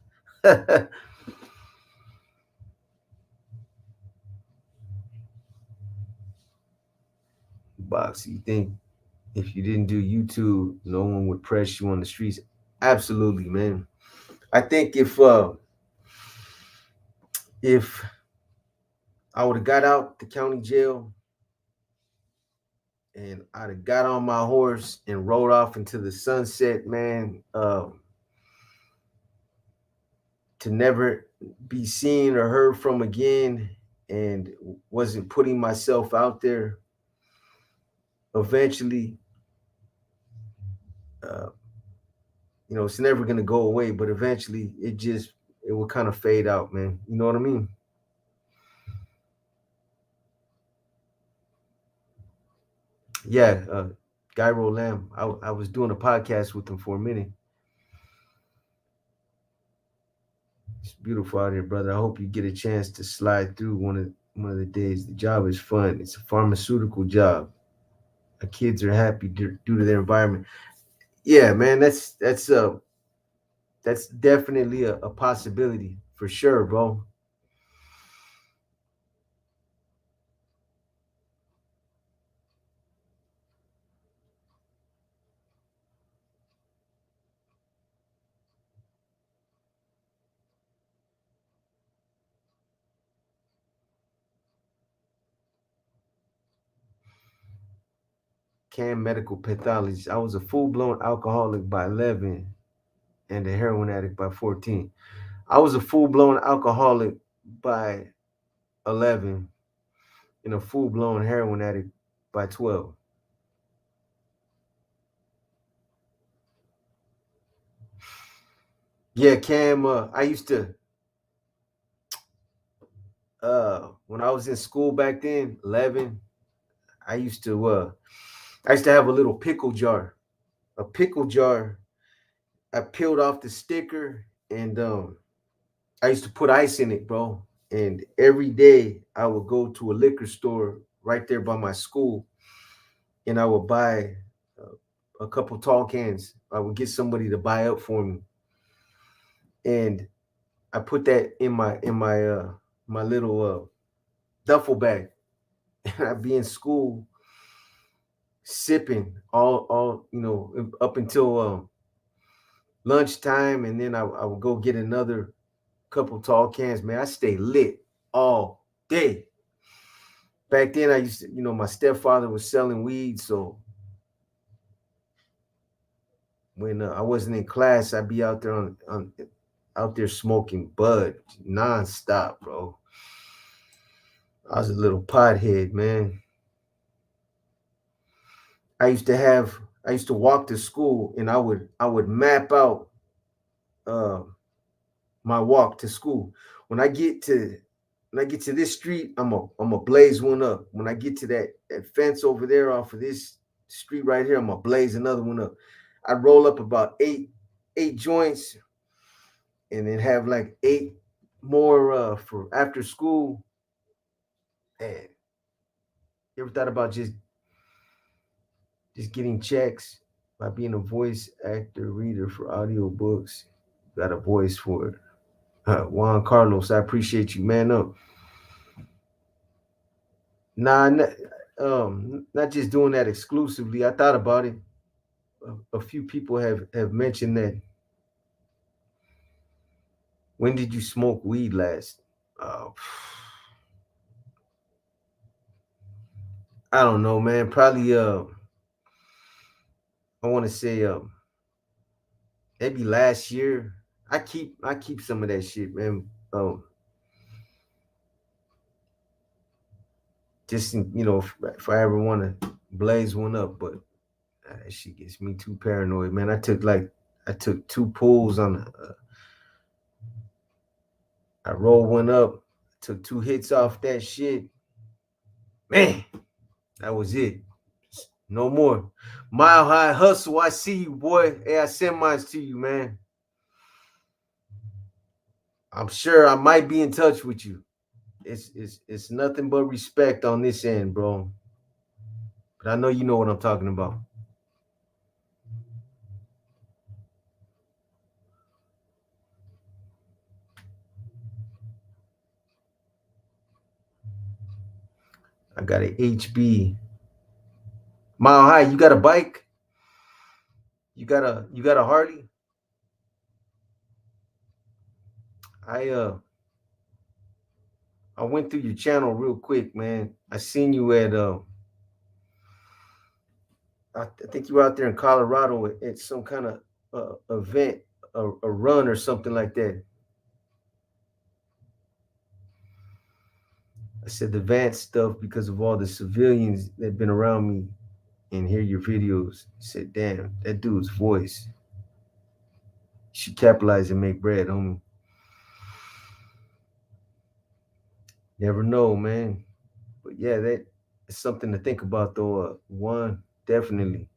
A: Box, you think if you didn't do YouTube, no one would press you on the streets? Absolutely, man. I think if I would have got out the county jail and I'd have got on my horse and rode off into the sunset, man, to never be seen or heard from again, and wasn't putting myself out there, eventually, uh, it's never gonna go away, but eventually it will kind of fade out, man. You know what I mean? Yeah, Gyro Lamb. I was doing a podcast with him for a minute. It's beautiful out here, brother. I hope you get a chance to slide through one of the days. The job is fun. It's a pharmaceutical job. The kids are happy due to their environment. Yeah, man, that's definitely a possibility for sure, bro. Cam medical pathologist. I was a full-blown alcoholic by 11 and a heroin addict by 14. I was a full-blown alcoholic by 11 and a full-blown heroin addict by 12. Yeah, Cam, I used to when I was in school back then, 11, I used to have a little pickle jar. A pickle jar. I peeled off the sticker and I used to put ice in it, bro. And every day I would go to a liquor store right there by my school and I would buy a couple tall cans. I would get somebody to buy up for me. And I put that in my little duffel bag. And I'd be in school sipping all up until lunchtime, and then I would go get another couple tall cans. Man, I stay lit all day. Back then, I used to, my stepfather was selling weed, so when I wasn't in class, I'd be out there out there smoking bud nonstop, bro. I was a little pothead, man. I used to walk to school, and I would map out uh, my walk to school. When I get to this street, I'm a blaze one up. When I get to that fence over there off of this street right here, I'm gonna blaze another one up. I roll up about eight joints, and then have like eight more for after school. And you ever thought about just getting checks by being a voice actor reader for audiobooks? Got a voice for it. Juan Carlos, I appreciate you, man. Up. Nah, not just doing that exclusively. I thought about it. A few people have mentioned that. When did you smoke weed last? Uh, I don't know, man. Probably I want to say maybe last year. I keep some of that shit, man. Just if I ever want to blaze one up, but that shit gets me too paranoid, man. I took two pulls on. I rolled one up, took two hits off that shit. Man, that was it. No more. Mile High Hustle. I see you, boy. Hey, I send mine to you, man. I'm sure I might be in touch with you. It's nothing but respect on this end, bro. But I know you know what I'm talking about. I got an HB. Mile High, you got a bike? You got a Harley? I went through your channel real quick, man. I seen you at I think you were out there in Colorado at some kind of event, a run or something like that. I said the advanced stuff because of all the civilians that been around me and hear your videos. I said, damn, that dude's voice. You should capitalize and make bread, homie. Never know, man. But yeah, that's something to think about, though. One, definitely.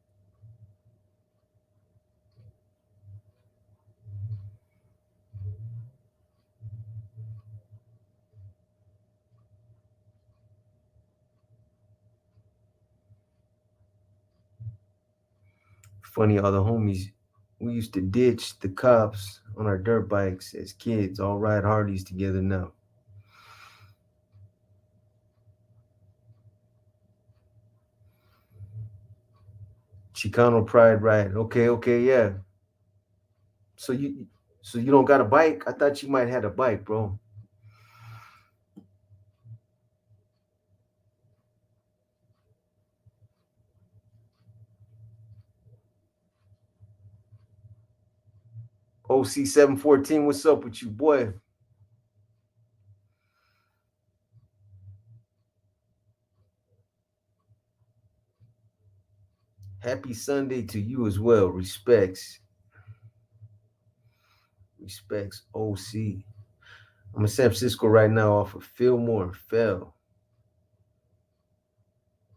A: Funny, all the homies, we used to ditch the cops on our dirt bikes as kids, all ride Harleys together now. Chicano Pride ride. Okay, okay, yeah. So you don't got a bike? I thought you might have a bike, bro. OC 714, what's up with you, boy? Happy Sunday to you as well. Respects. Respects, OC. I'm in San Francisco right now off of Fillmore. Fell.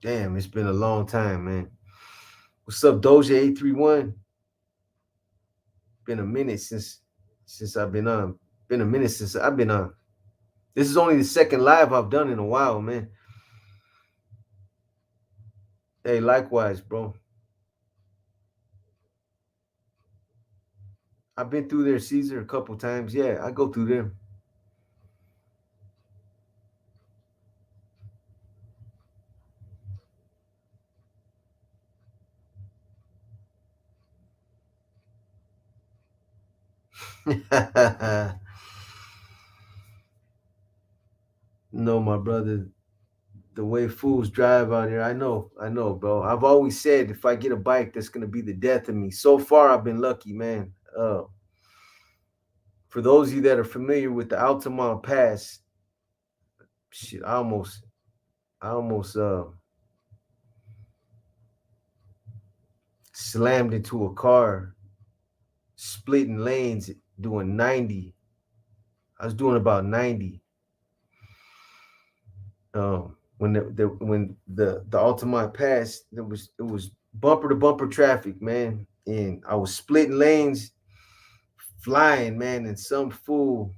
A: Damn, it's been a long time, man. What's up, Doja 831? Been a minute since I've been on. Been a minute since I've been on. This is only the second live I've done in a while, man. Hey, likewise, bro. I've been through there, Caesar, a couple times. Yeah, I go through there. No, my brother, the way fools drive out here, I know, bro. I've always said if I get a bike, that's gonna be the death of me. So far, I've been lucky, man. For those of you that are familiar with the Altamont Pass, shit, I almost slammed into a car, splitting lanes, doing 90. I was doing about 90. When the Altamont passed, it was bumper to bumper traffic, man, and I was splitting lanes, flying, man, and some fool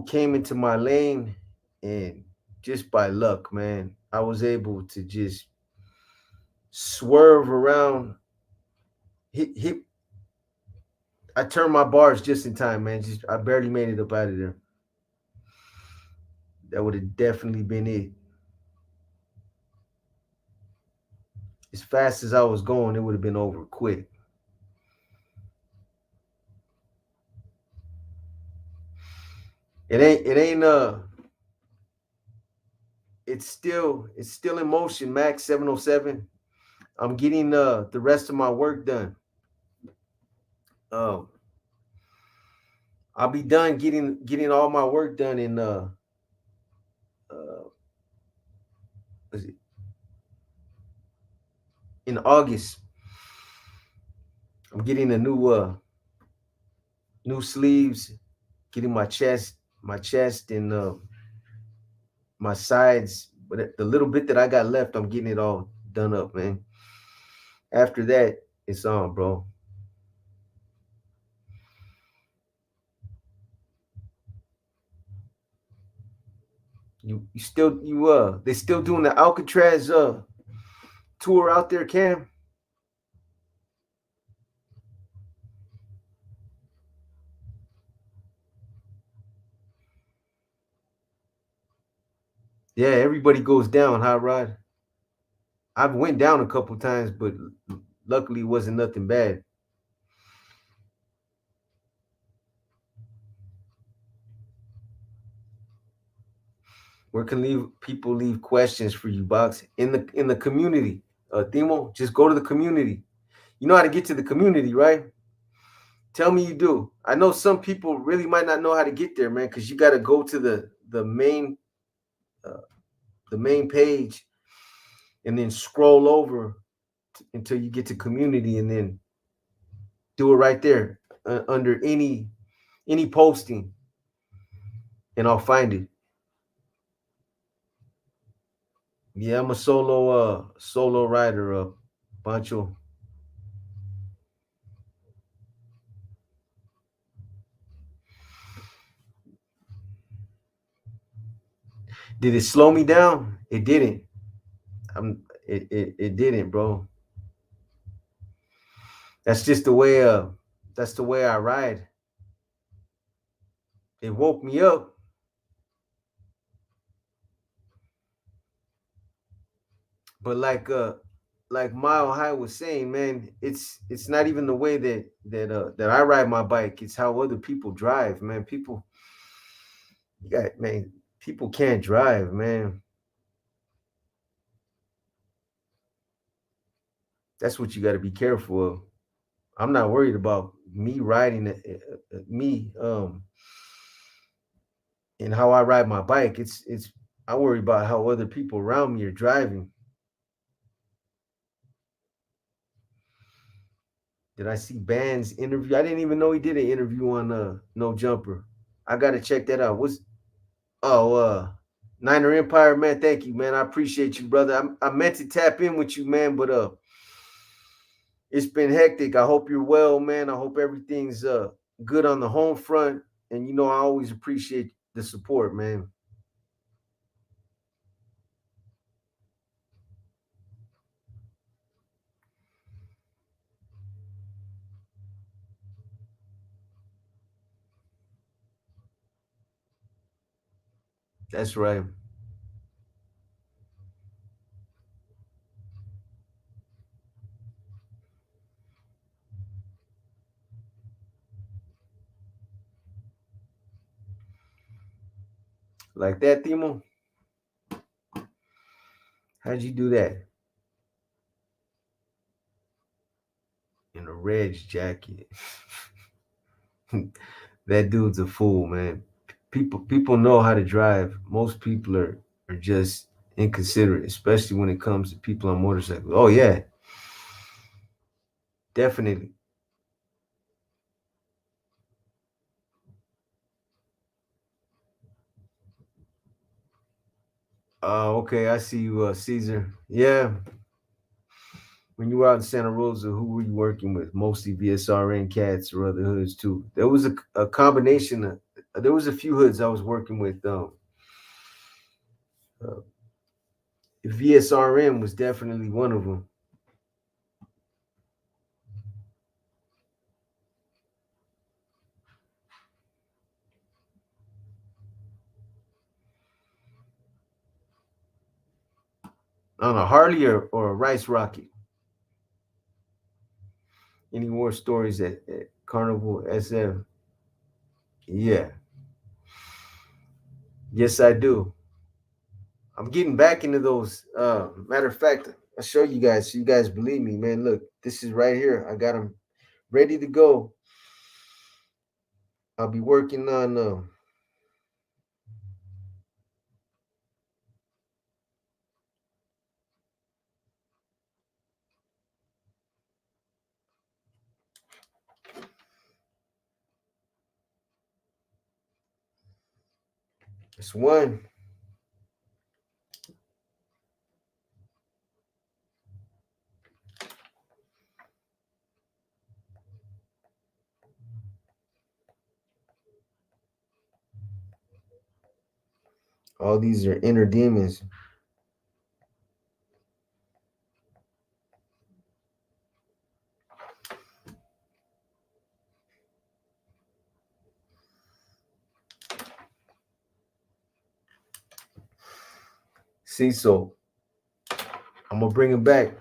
A: came into my lane, and just by luck, man, I was able to just swerve around. He I turned my bars just in time, man. Just I barely made it up out of there. That would have definitely been it. As fast as I was going, it would have been over quick. It ain't it's still in motion, Max 707. I'm getting the rest of my work done. Um I'll be done getting all my work done uh was it in August. I'm getting a new sleeves, getting my chest and my sides. But the little bit that I got left, I'm getting it all done up, man. After that, it's on, bro. They still doing the Alcatraz tour out there, Cam? Yeah, everybody goes down, Hot Rod. I've went down a couple times, but luckily it wasn't nothing bad. Where can people leave questions for you, Box? In the community. Themo, just go to the community. You know how to get to the community, right? Tell me you do. I know some people really might not know how to get there, man, because you got to go to uh, the main page and then scroll over until you get to community, and then do it right there under any posting, and I'll find it. Yeah, I'm a solo rider, Pancho. Did it slow me down? It didn't. It didn't, bro. That's just the way I ride. It woke me up. But like Mile High was saying, man, it's not even the way that I ride my bike. It's how other people drive, man. People can't drive, man. That's what you got to be careful of. I'm not worried about me riding me and how I ride my bike. It's I worry about how other people around me are driving. Did I see Band's interview? I didn't even know he did an interview on No Jumper. I gotta check that out. What's oh Niner Empire, man? Thank you, man. I appreciate you, brother. I meant to tap in with you, man, but it's been hectic. I hope you're well, man. I hope everything's good on the home front. And you know, I always appreciate the support, man. That's right. Like that, Timo. How'd you do that? In a red jacket. That dude's a fool, man. People know how to drive. Most people are just inconsiderate, especially when it comes to people on motorcycles. Oh yeah, definitely. Okay, I see you, Caesar. Yeah, when you were out in Santa Rosa, who were you working with? Mostly VSRN cats or other hoods too. There was a combination. There was a few hoods I was working with. Uh, VSRN was definitely one of them. On a Harley or a Rice Rocket. Any more stories at Carnival SF? Yeah, yes, I do. I'm getting back into those. Matter of fact, I'll show you guys so you guys believe me, man. Look, this is right here. I got them ready to go. I'll be working on this one. All these are inner demons. See, so I'm gonna bring them back.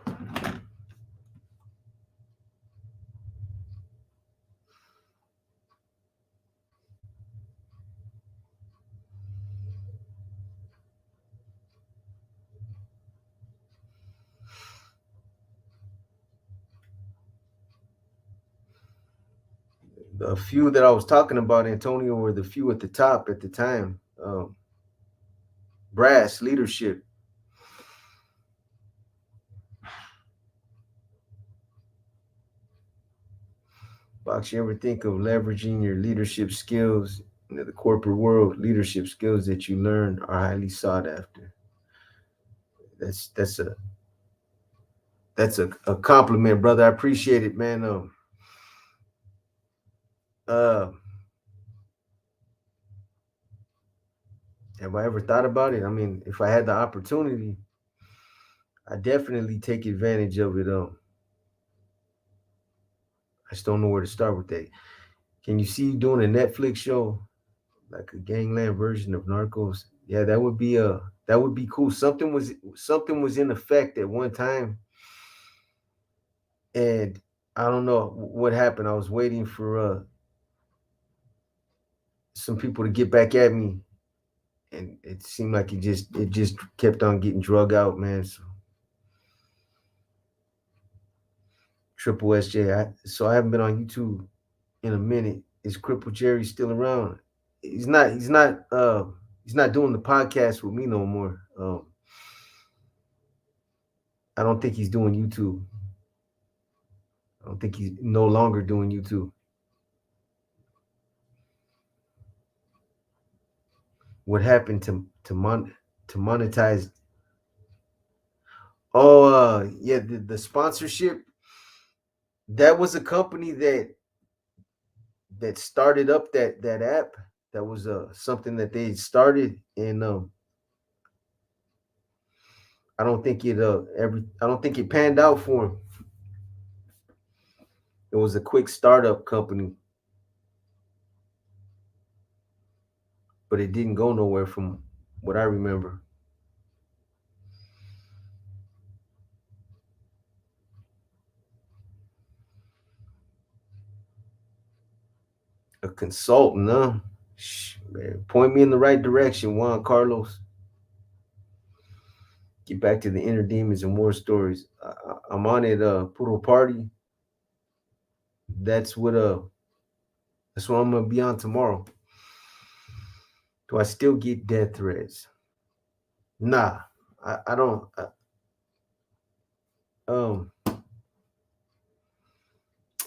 A: The few that I was talking about, Antonio, were the few at the top at the time. Brass leadership. Box, you ever think of leveraging your leadership skills in the corporate world? Leadership skills that you learn are highly sought after. That's that's a that's a compliment, brother. I appreciate it, man. Uh, have I ever thought about it? I mean, if I had the opportunity, I definitely take advantage of it. I just don't know where to start with that. Can you see you doing a Netflix show like a gangland version of Narcos? Yeah, that would be cool. Something was in effect at one time, and I don't know what happened. I was waiting for some people to get back at me, and it seemed like it just kept on getting drug out, man. So Triple SJ. So I haven't been on YouTube in a minute. Is Cripple Jerry still around? He's not. He's not. He's not doing the podcast with me no more. I don't think he's doing YouTube. I don't think he's no longer doing YouTube. What happened to monetize? Oh, yeah, the sponsorship. That was a company that started up that app. That was something that they started, and I don't think it I don't think it panned out for him. It was a quick startup company, but it didn't go nowhere from what I remember. A consultant, huh? Man, point me in the right direction, Juan Carlos. Get back to the inner demons and war stories. I'm on it. Puro Party. That's what uh. That's what I'm gonna be on tomorrow. Do I still get death threats? Nah, I don't. Um,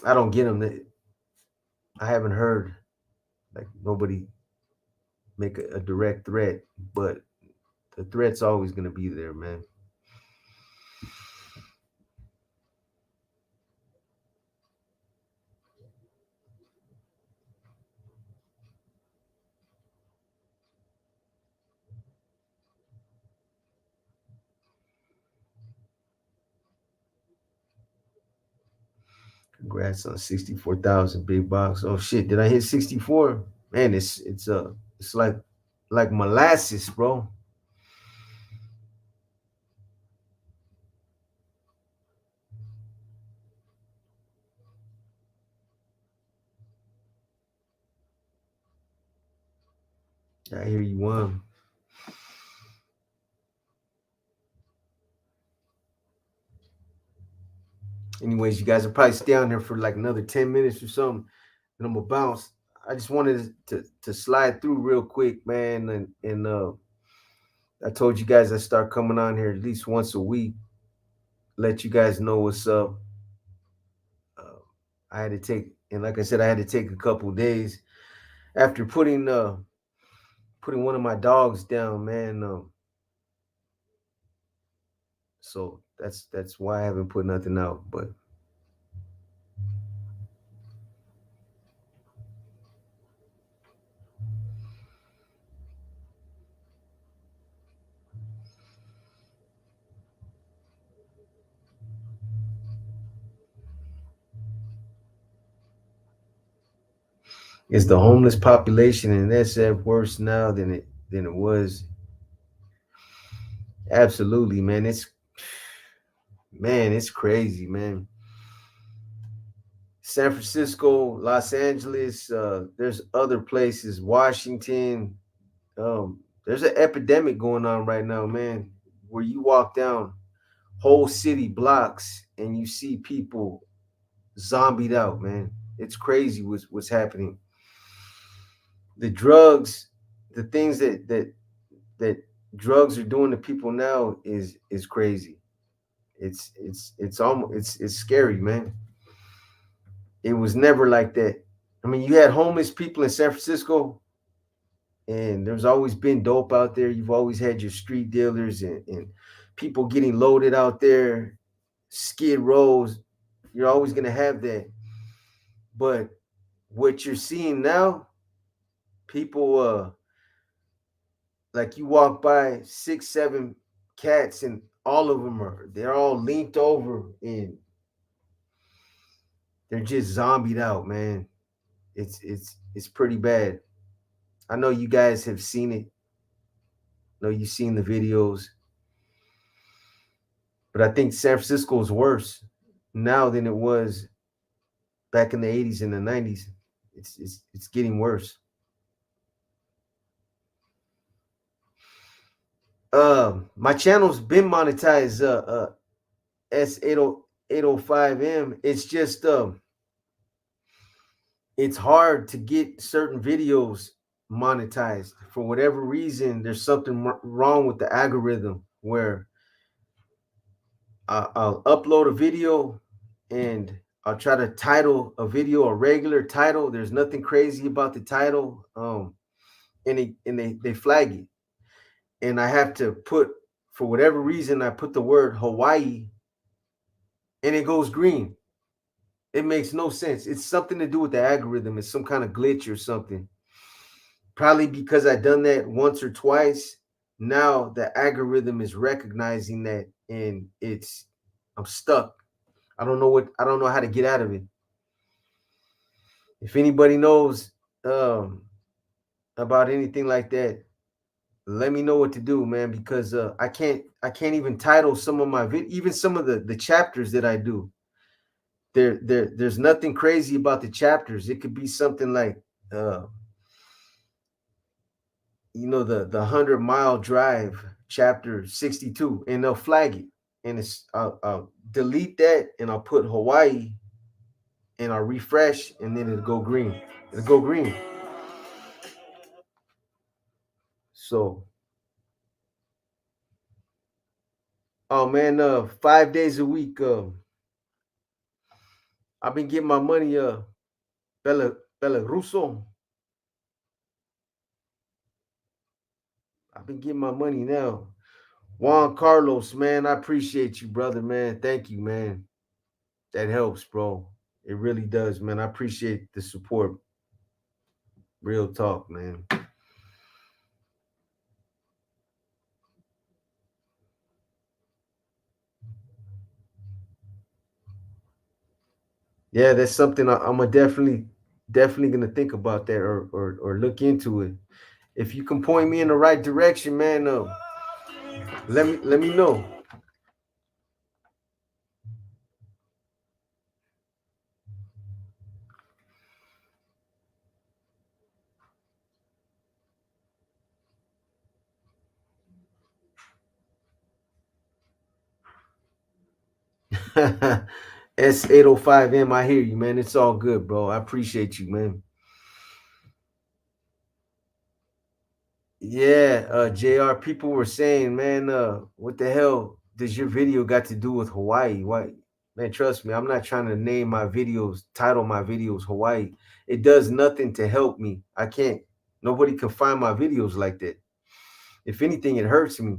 A: I don't get them. I haven't heard like nobody make a direct threat, but the threat's always gonna be there, man. Congrats on 64,000 big box. Oh shit, did I hit 64? Man, it's like molasses, bro. I hear you won. Anyways, you guys will probably stay on there for like another 10 minutes or something, and I'm gonna bounce. I just wanted to slide through real quick, man, and I told you guys I start coming on here at least once a week, let you guys know what's up. Uh, I had to take, and like I said, I had to take a couple days after putting one of my dogs down, man. So that's why I haven't put nothing out. But is the homeless population in SF worse now than it was? Absolutely, man. It's crazy, man. San Francisco, Los Angeles, there's other places, Washington. There's an epidemic going on right now, man, where you walk down whole city blocks and you see people zombied out, man. It's crazy what's happening. The drugs, the things that drugs are doing to people now is crazy. It's almost it's scary, man. It was never like that. I mean, you had homeless people in San Francisco, and there's always been dope out there. You've always had your street dealers and people getting loaded out there, skid rows. You're always gonna have that. But what you're seeing now, people like you walk by 6, 7 cats, and all of them they're all leaned over and they're just zombied out, man. It's pretty bad. I know you guys have seen it. I know you've seen the videos, but I think San Francisco is worse now than it was back in the 80s and the 90s. It's getting worse. My channel's been monetized. S80 805M. It's just it's hard to get certain videos monetized for whatever reason. There's something wrong with the algorithm where I'll upload a video and I'll try to title a video a regular title. There's nothing crazy about the title, and they flag it, and I have to put, for whatever reason, I put the word Hawaii, and it goes green. It makes no sense. It's something to do with the algorithm. It's some kind of glitch or something. Probably because I done that once or twice. Now the algorithm is recognizing that, and I'm stuck. I don't know how to get out of it. If anybody knows um, about anything like that, let me know what to do, man. Because I can't even title some of my even some of the chapters that I do. There's nothing crazy about the chapters. It could be something like uh, the 100-mile drive, chapter 62, and they'll flag it, and I'll delete that, and I'll put Hawaii, and I'll refresh, and then it'll go green. It'll go green. So, oh man, 5 days a week. I've been getting my money. Bella Russo. I've been getting my money now. Juan Carlos, man, I appreciate you, brother, man. Thank you, man. That helps, bro. It really does, man. I appreciate the support. Real talk, man. Yeah, that's something I'm gonna definitely gonna think about that, or look into it. If you can point me in the right direction, man, let me know. S805M, I hear you, man. It's all good, bro. I appreciate you, man. Yeah, JR, people were saying, man, what the hell does your video got to do with Hawaii? Why, man, trust me, I'm not trying to title my videos Hawaii. It does nothing to help me. I can't, nobody can find my videos like that. If anything, it hurts me.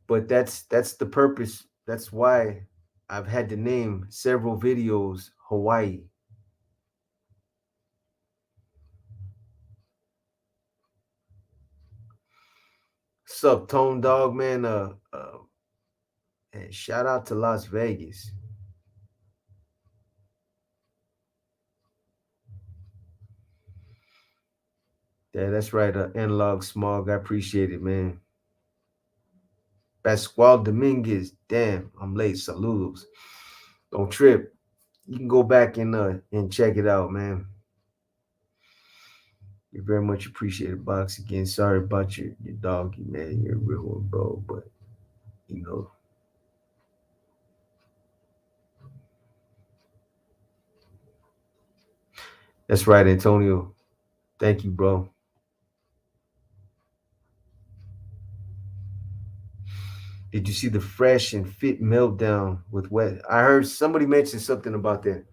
A: But that's the purpose. That's why I've had to name several videos Hawaii. Sup, Tone Dog, man. And shout out to Las Vegas. Yeah, that's right. Analog Smog. I appreciate it, man. Pascual Dominguez. Damn, I'm late. Saludos. Don't trip. You can go back and check it out, man. You're very much appreciated, Box. Again, sorry about your doggy, man. You're a real one, bro. But you know, that's right, Antonio. Thank you, bro. Did you see the fresh and fit meltdown with wet? I heard somebody mention something about that.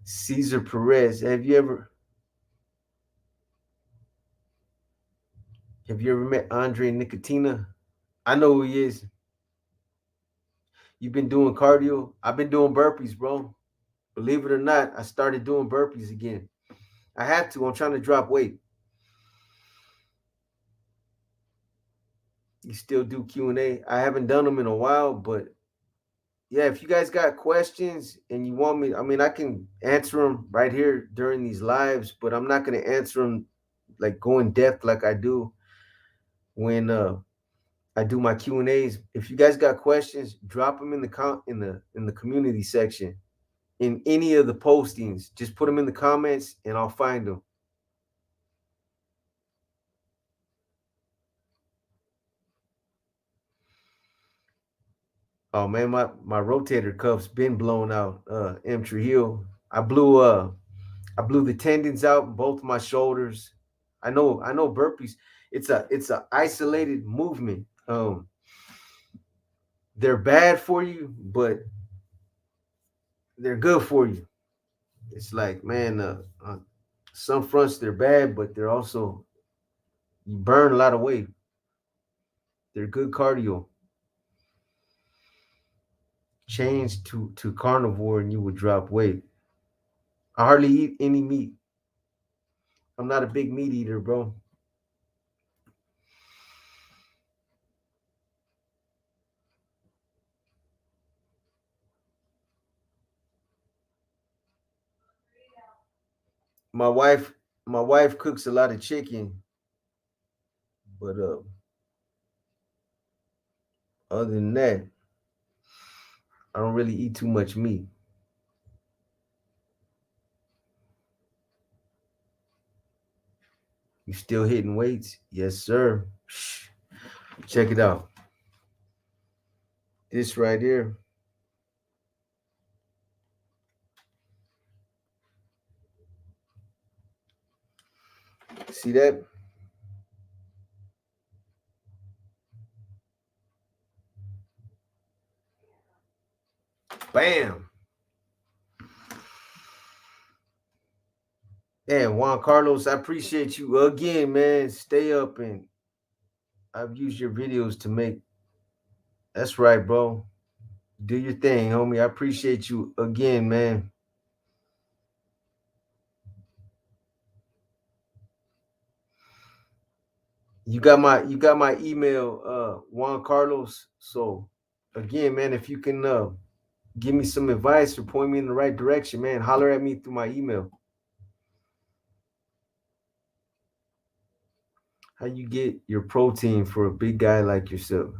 A: Cesar Perez. Have you ever met Andre Nicotina? I know who he is. You've been doing cardio. I've been doing burpees, bro. Believe it or not, I started doing burpees again. I have to. I'm trying to drop weight. You still do Q&A? I haven't done them in a while, but yeah, if you guys got questions and you want me, I mean, I can answer them right here during these lives, but I'm not going to answer them like go in depth like I do when I do my Q&As. If you guys got questions, drop them in the community section in any of the postings. Just put them in the comments and I'll find them. Oh man, my rotator cuff's been blown out. M Trujillo. I blew I blew the tendons out in both my shoulders. I know burpees. It's a isolated movement. They're bad for you, but they're good for you. It's like, man, some fronts they're bad, but they're also you burn a lot of weight. They're good cardio. Change to carnivore and you would drop weight. I hardly eat any meat. I'm not a big meat eater, bro. My wife, my wife cooks a lot of chicken, but other than that, I don't really eat too much meat. You still hitting weights? Yes, sir. Check it out. This right here. See that? Bam. And Juan Carlos, I appreciate you again, man. Stay up and I've used your videos to make. That's right, bro. Do your thing, homie. I appreciate you again, man. You got my email, Juan Carlos. So again, man, if you can give me some advice or point me in the right direction, man, holler at me through my email. How you get your protein for a big guy like yourself?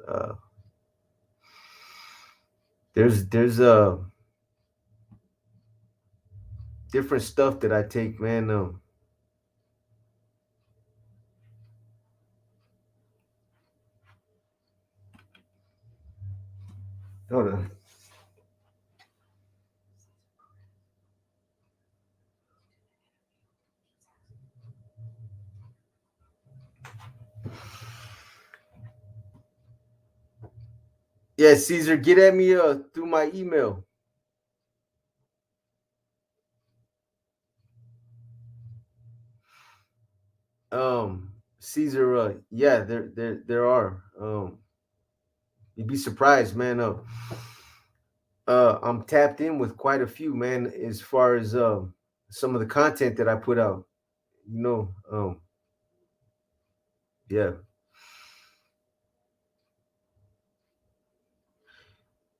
A: Uh, there's different stuff that I take, man. Hold on. Yeah, Caesar, get at me through my email. Caesar, yeah, there are. You'd be surprised, man. I'm tapped in with quite a few, man, as far as some of the content that I put out. You know, yeah,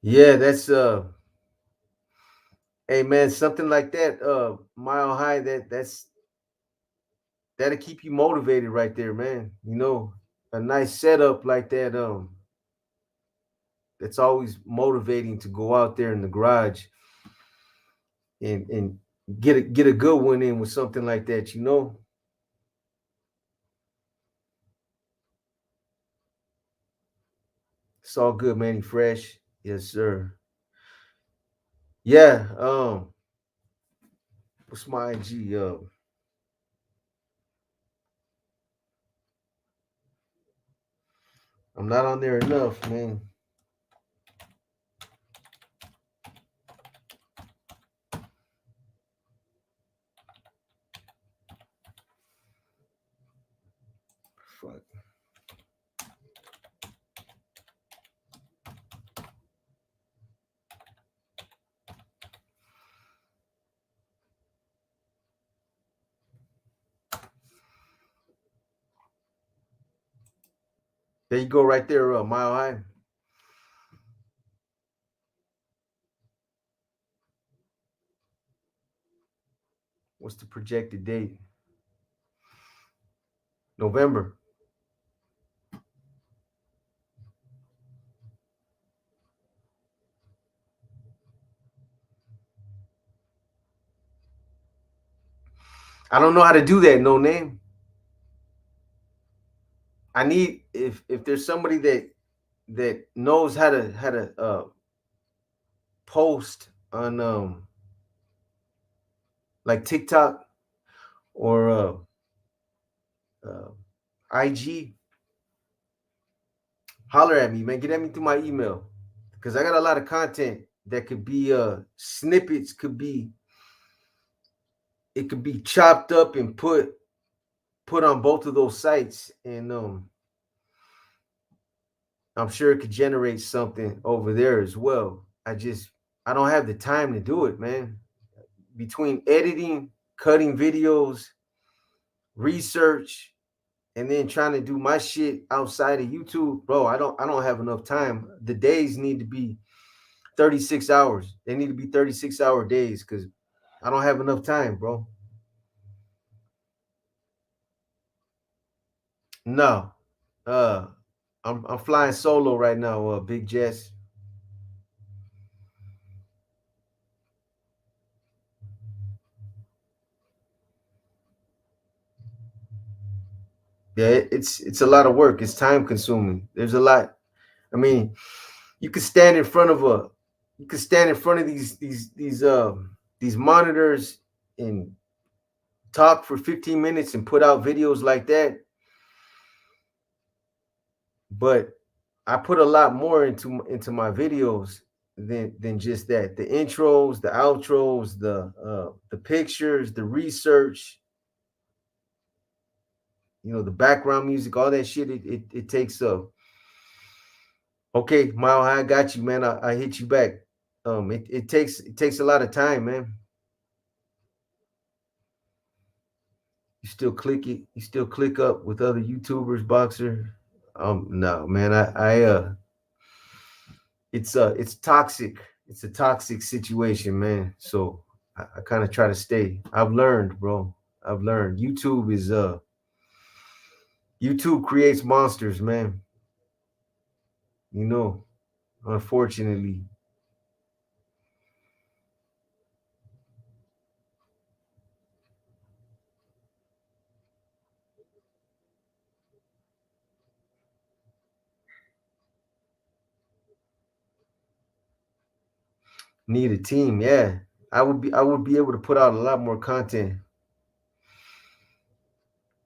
A: yeah. That's hey, man, something like that. Mile high. That'll keep you motivated right there, man. You know, a nice setup like that. That's always motivating to go out there in the garage and get a good one in with something like that. You know, it's all good, man. You fresh, yes, sir. Yeah. What's my IG? I'm not on there enough, man. Fuck. There you go, right there, Mile High. What's the projected date? November. I don't know how to do that. No name. I need if there's somebody that that knows how to post on like TikTok or uh, IG, holler at me, man. Get at me through my email because I got a lot of content that could be snippets. It could be chopped up and put on both of those sites, and I'm sure it could generate something over there as well. I don't have the time to do it, man. Between editing, cutting videos, research, and then trying to do my shit outside of YouTube, bro, I don't have enough time. The days need to be 36 hours. They need to be 36-hour days because I don't have enough time, bro. No. Uh I'm flying solo right now, Big Jess. Yeah, it's a lot of work. It's time consuming. There's a lot. I mean, you could stand in front of a you could stand in front of these monitors and talk for 15 minutes and put out videos like that, but I put a lot more into my videos than just that. The intros, the outros, the pictures, the research, the background music, all that shit. It takes okay, Mile High, I got you, man. I hit you back. It takes a lot of time, man. You still click up with other YouTubers, boxer. No, man. It's toxic. It's a toxic situation, man. So I kind of try to stay. I've learned, bro. I've learned. YouTube creates monsters, man. You know, unfortunately, need a team. Yeah, I would be able to put out a lot more content.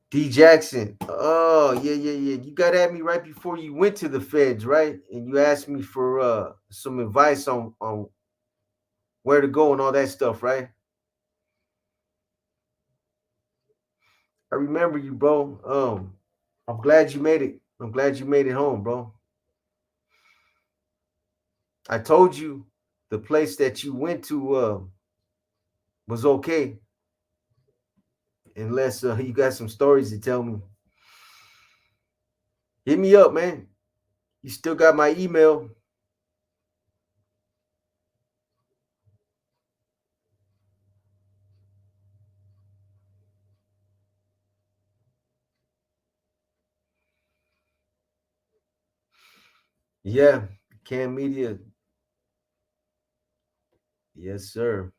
A: D Jackson. Oh, yeah, yeah, yeah. You got at me right before you went to the feds, right? And you asked me for some advice on where to go and all that stuff, right? I remember you, bro. I'm glad you made it. I'm glad you made it home, bro. I told you the place that you went to was okay, unless you got some stories to tell me. Hit me up, man. You still got my email. Yeah, Cam Media. Yes, sir.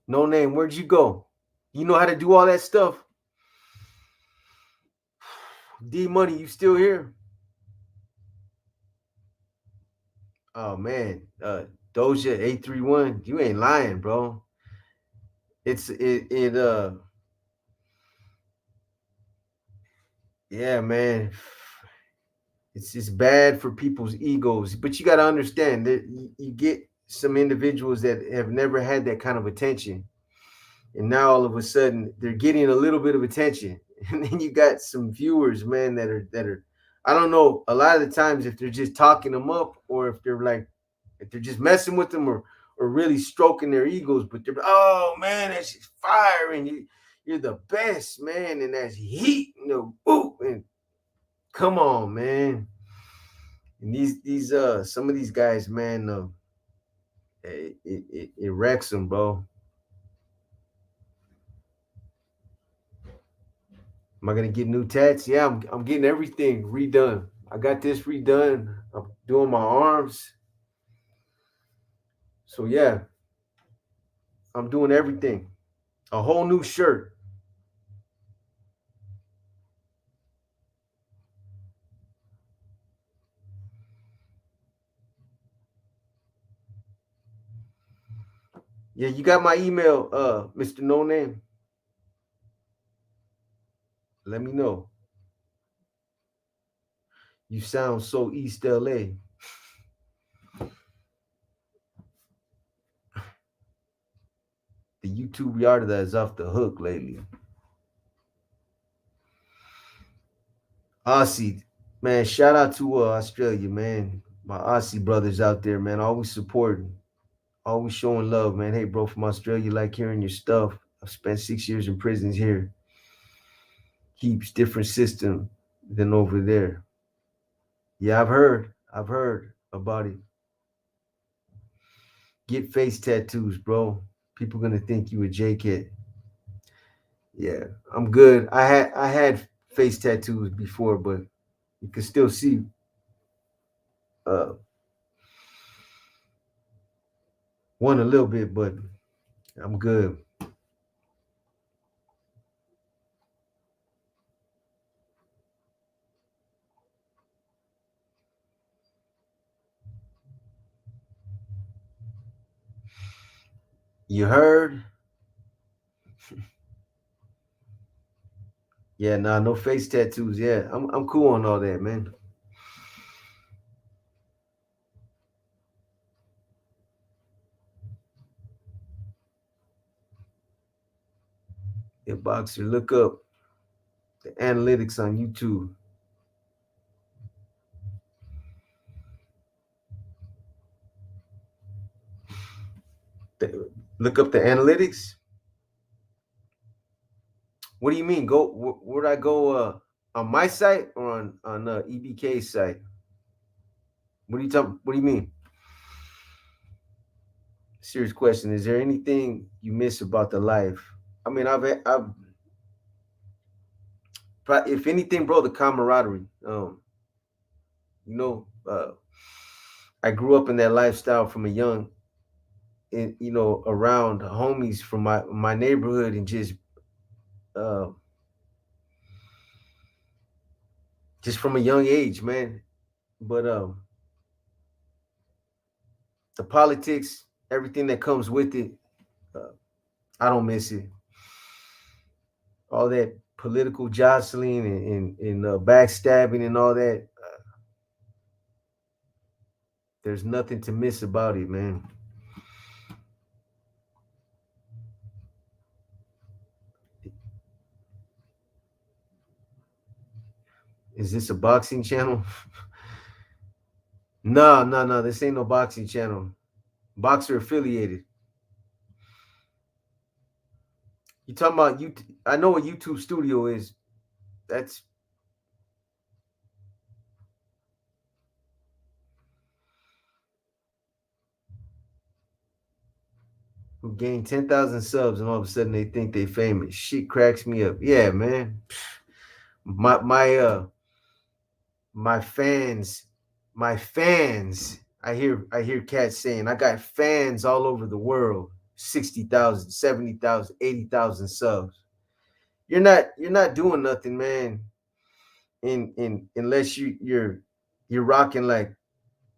A: No name. Where'd you go? You know how to do all that stuff. D Money, you still here? Oh man, Doja 831. You ain't lying, bro. It yeah, man. It's just bad for people's egos. But you got to understand that you get some individuals that have never had that kind of attention, and now all of a sudden they're getting a little bit of attention, and then you got some viewers, man, that are. I don't know. A lot of the times, if they're just talking them up, or if they're just messing with them, or really stroking their egos, but they're, oh man, that's just fire, and you're the best, man, and that's heat, ooh, and come on, man. And these some of these guys, man, it wrecks them, bro. Am I gonna get new tats? Yeah, I'm getting everything redone. I got this redone. I'm doing my arms. So yeah, I'm doing everything. A whole new shirt. Yeah, you got my email, Mr. No Name. Let me know. You sound so East LA. The YouTube yard that is off the hook lately. Aussie, man, shout out to Australia, man. My Aussie brothers out there, man, always supporting, always showing love, man. Hey, bro, from Australia, like hearing your stuff. I've spent 6 years in prisons here. Keeps different system than over there. Yeah, I've heard about it. Get face tattoos, bro. People gonna think you a J-Kid. Yeah, I'm good. I had face tattoos before, but you can still see uh one a little bit, but I'm good. You heard? Yeah, nah, no face tattoos. Yeah, I'm cool on all that, man. Yeah, boxer, look up the analytics on YouTube. Look up the analytics. What do you mean? Go where'd I go? On my site or on EBK's site? What are you talking? What do you mean? Serious question. Is there anything you miss about the life? I mean, I've if anything, bro, the camaraderie. You know, I grew up in that lifestyle from a young, around homies from my neighborhood, and uh, just from a young age, man. But the politics, everything that comes with it, uh, I don't miss it. All that political jostling and backstabbing and all that. There's nothing to miss about it, man. Is this a boxing channel? No, no, no. This ain't no boxing channel. Boxer affiliated. You talking about you? I know what YouTube Studio is. That's who gained 10,000 subs and all of a sudden they think they famous. Shit cracks me up. Yeah, man. My my fans, my fans. I hear cats saying I got fans all over the world. 60,000, 70,000, 80,000 subs. You're not doing nothing, man. In unless you're rocking like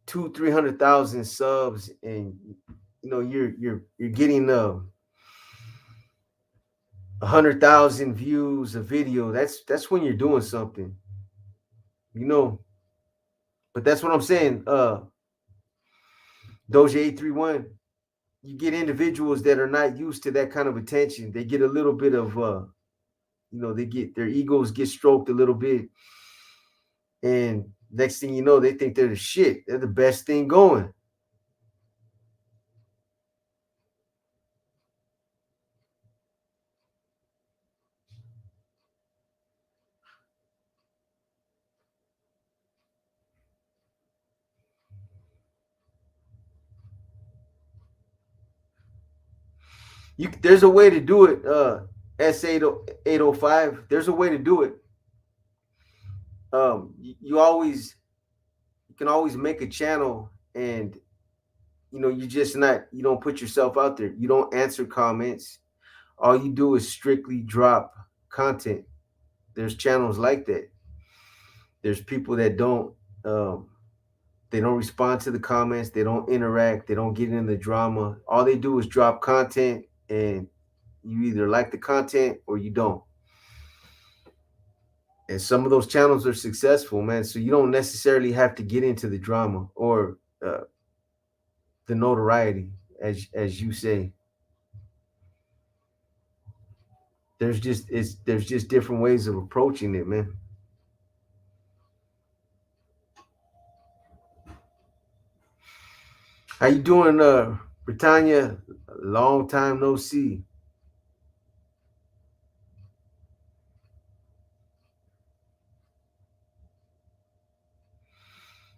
A: 300,000 subs, and you're getting 100,000 views a video. That's when you're doing something, you know. But that's what I'm saying. Doja 831. You get individuals that are not used to that kind of attention. They get a little bit of they get their egos get stroked a little bit, and next thing you know, they think they're the shit. They're the best thing going. There's a way to do it. S805. There's a way to do it. You always you can always make a channel, and you don't put yourself out there. You don't answer comments. All you do is strictly drop content. There's channels like that. There's people that um, they don't respond to the comments. They don't interact. They don't get in the drama. All they do is drop content, and you either like the content or you don't. And some of those channels are successful, man. So you don't necessarily have to get into the drama or the notoriety, as you say. There's just different ways of approaching it, man. How you doing, Britannia? Long time no see.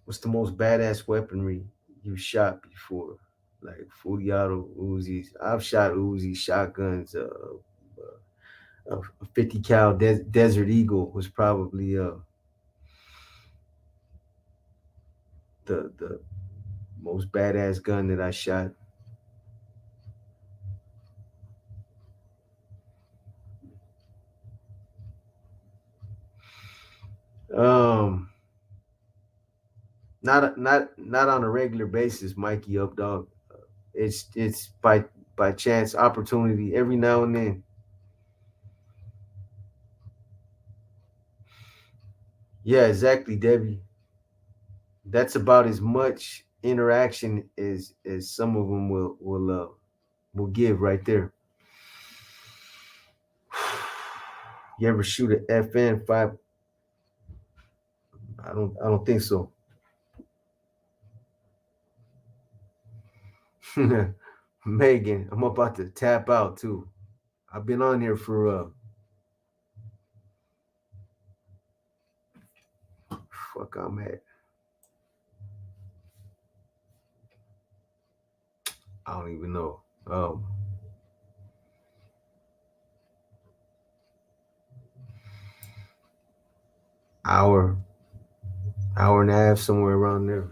A: What's the most badass weaponry you shot before? Like fully auto Uzis. I've shot Uzis, shotguns. A 50 cal Desert Eagle was probably the most badass gun that I shot. Um, not on a regular basis, Mikey up dog. It's by chance, opportunity every now and then. Yeah, exactly, Debbie. That's about as much interaction as some of them will give right there. You ever shoot an FN 5? I don't think so. Megan, I'm about to tap out too. I've been on here for fuck I'm at. I don't even know. Hour, hour and a half, somewhere around there.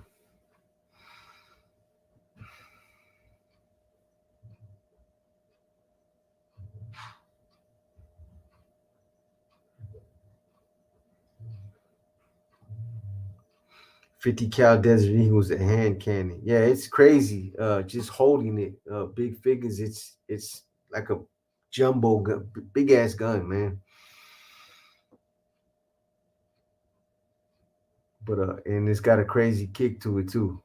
A: 50 cal Desert Eagles a hand cannon. Yeah, it's crazy. Just holding it. Big figures. It's like a jumbo gun, big ass gun, man. But and it's got a crazy kick to it too.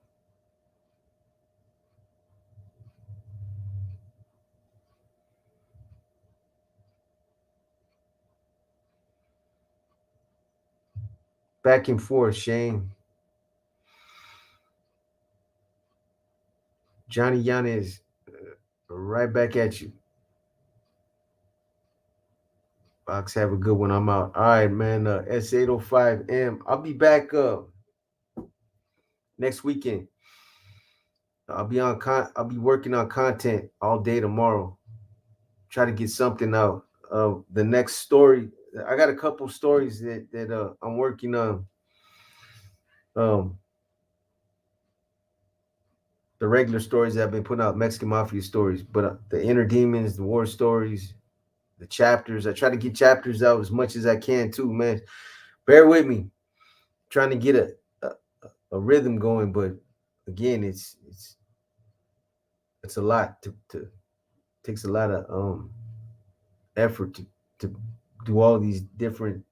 A: Back and forth, Shane. Johnny Yanez, right back at you. Box, have a good one. I'm out. All right, man. S805M. I'll be back next weekend. I'll be working on content all day tomorrow. Try to get something out. The next story. I got a couple stories that I'm working on. Um, the regular stories that I've been putting out, Mexican Mafia stories, but the inner demons, the war stories, the chapters. I try to get chapters out as much as I can too, man. Bear with me, trying to get a rhythm going, but again, it's a lot to takes a lot of effort to do all these different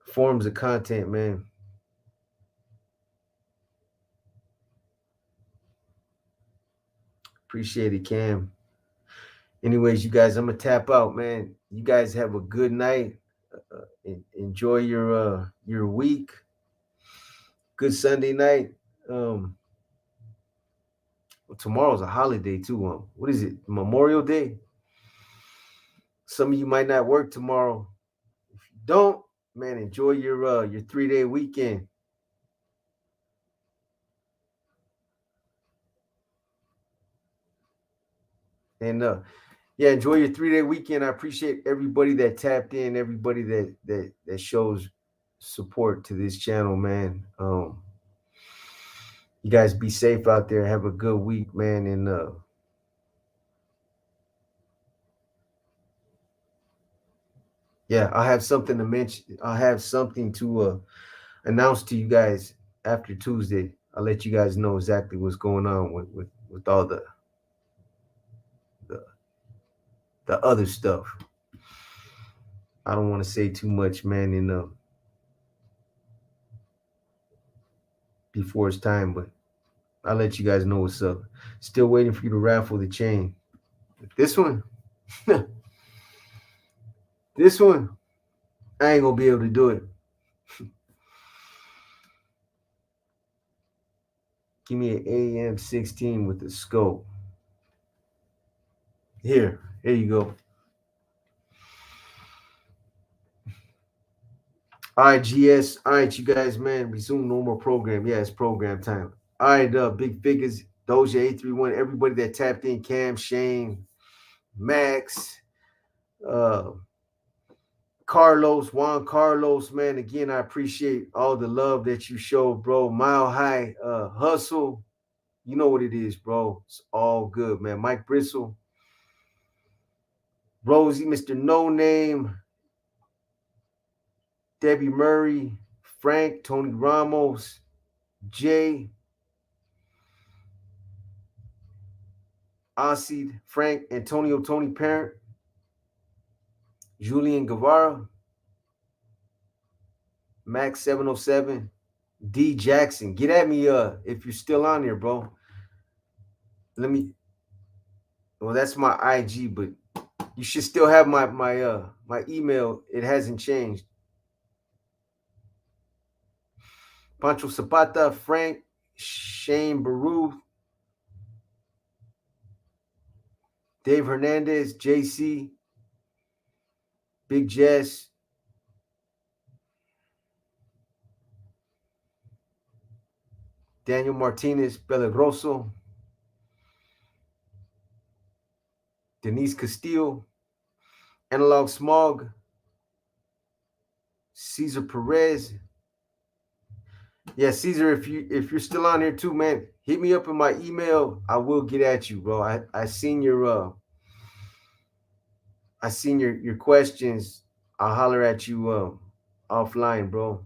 A: forms of content, man. Appreciate it, Cam. Anyways, you guys, I'm gonna tap out, man. You guys have a good night. Enjoy your week. Good Sunday night. Um, well, tomorrow's a holiday too. What is it? Memorial Day. Some of you might not work tomorrow. If you don't, man, enjoy your 3 day weekend. And Yeah, enjoy your 3-day weekend. I appreciate everybody that tapped in, everybody that shows support to this channel, man. You guys be safe out there. Have a good week, man. And yeah, I have something to mention. I have something to announce to you guys after Tuesday. I'll let you guys know exactly what's going on with all the the other stuff. I don't want to say too much, man, in before it's time, but I'll let you guys know what's up. Still waiting for you to raffle the chain. This one, this one, I ain't gonna be able to do it. Give me an AM16 with the scope. Here you go. All right, GS. All right, you guys, man. Resume normal program. Yeah, it's program time. All right, big figures. Doja 831. Everybody that tapped in. Cam, Shane, Max, uh, Carlos, Juan Carlos, man. Again, I appreciate all the love that you showed, bro. Mile High, Hustle. You know what it is, bro. It's all good, man. Mike Bristle, Rosie, Mr. No Name, Debbie Murray, Frank, Tony Ramos, Jay, Asid, Frank, Antonio, Tony Parent, Julian Guevara, Max 707, D Jackson. Get at me if you're still on here, bro. Well, that's my IG, but you should still have my email. It hasn't changed. Pancho Zapata, Frank, Shane Baruch, Dave Hernandez, JC, Big Jess, Daniel Martinez, Peligroso, Denise Castillo, Analog Smog, Cesar Perez. Yeah, Caesar, if you're still on here too, man, hit me up in my email. I will get at you, bro. I seen your questions. I'll holler at you offline, bro.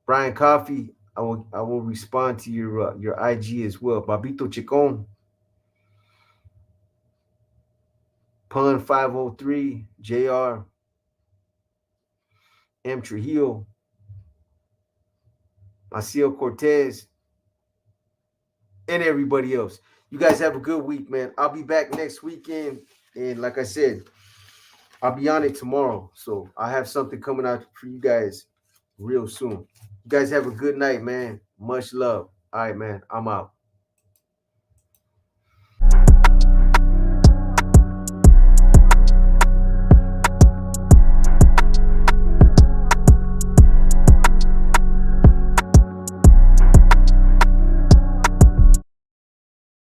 A: Brian Coffee, I will respond to your IG as well. Babito Chicon, Pun 503, JR, M Trujillo, Maciel Cortez, and everybody else. You guys have a good week, man. I'll be back next weekend. And like I said, I'll be on it tomorrow. So I have something coming out for you guys real soon. You guys have a good night, man. Much love. All right, man. I'm out.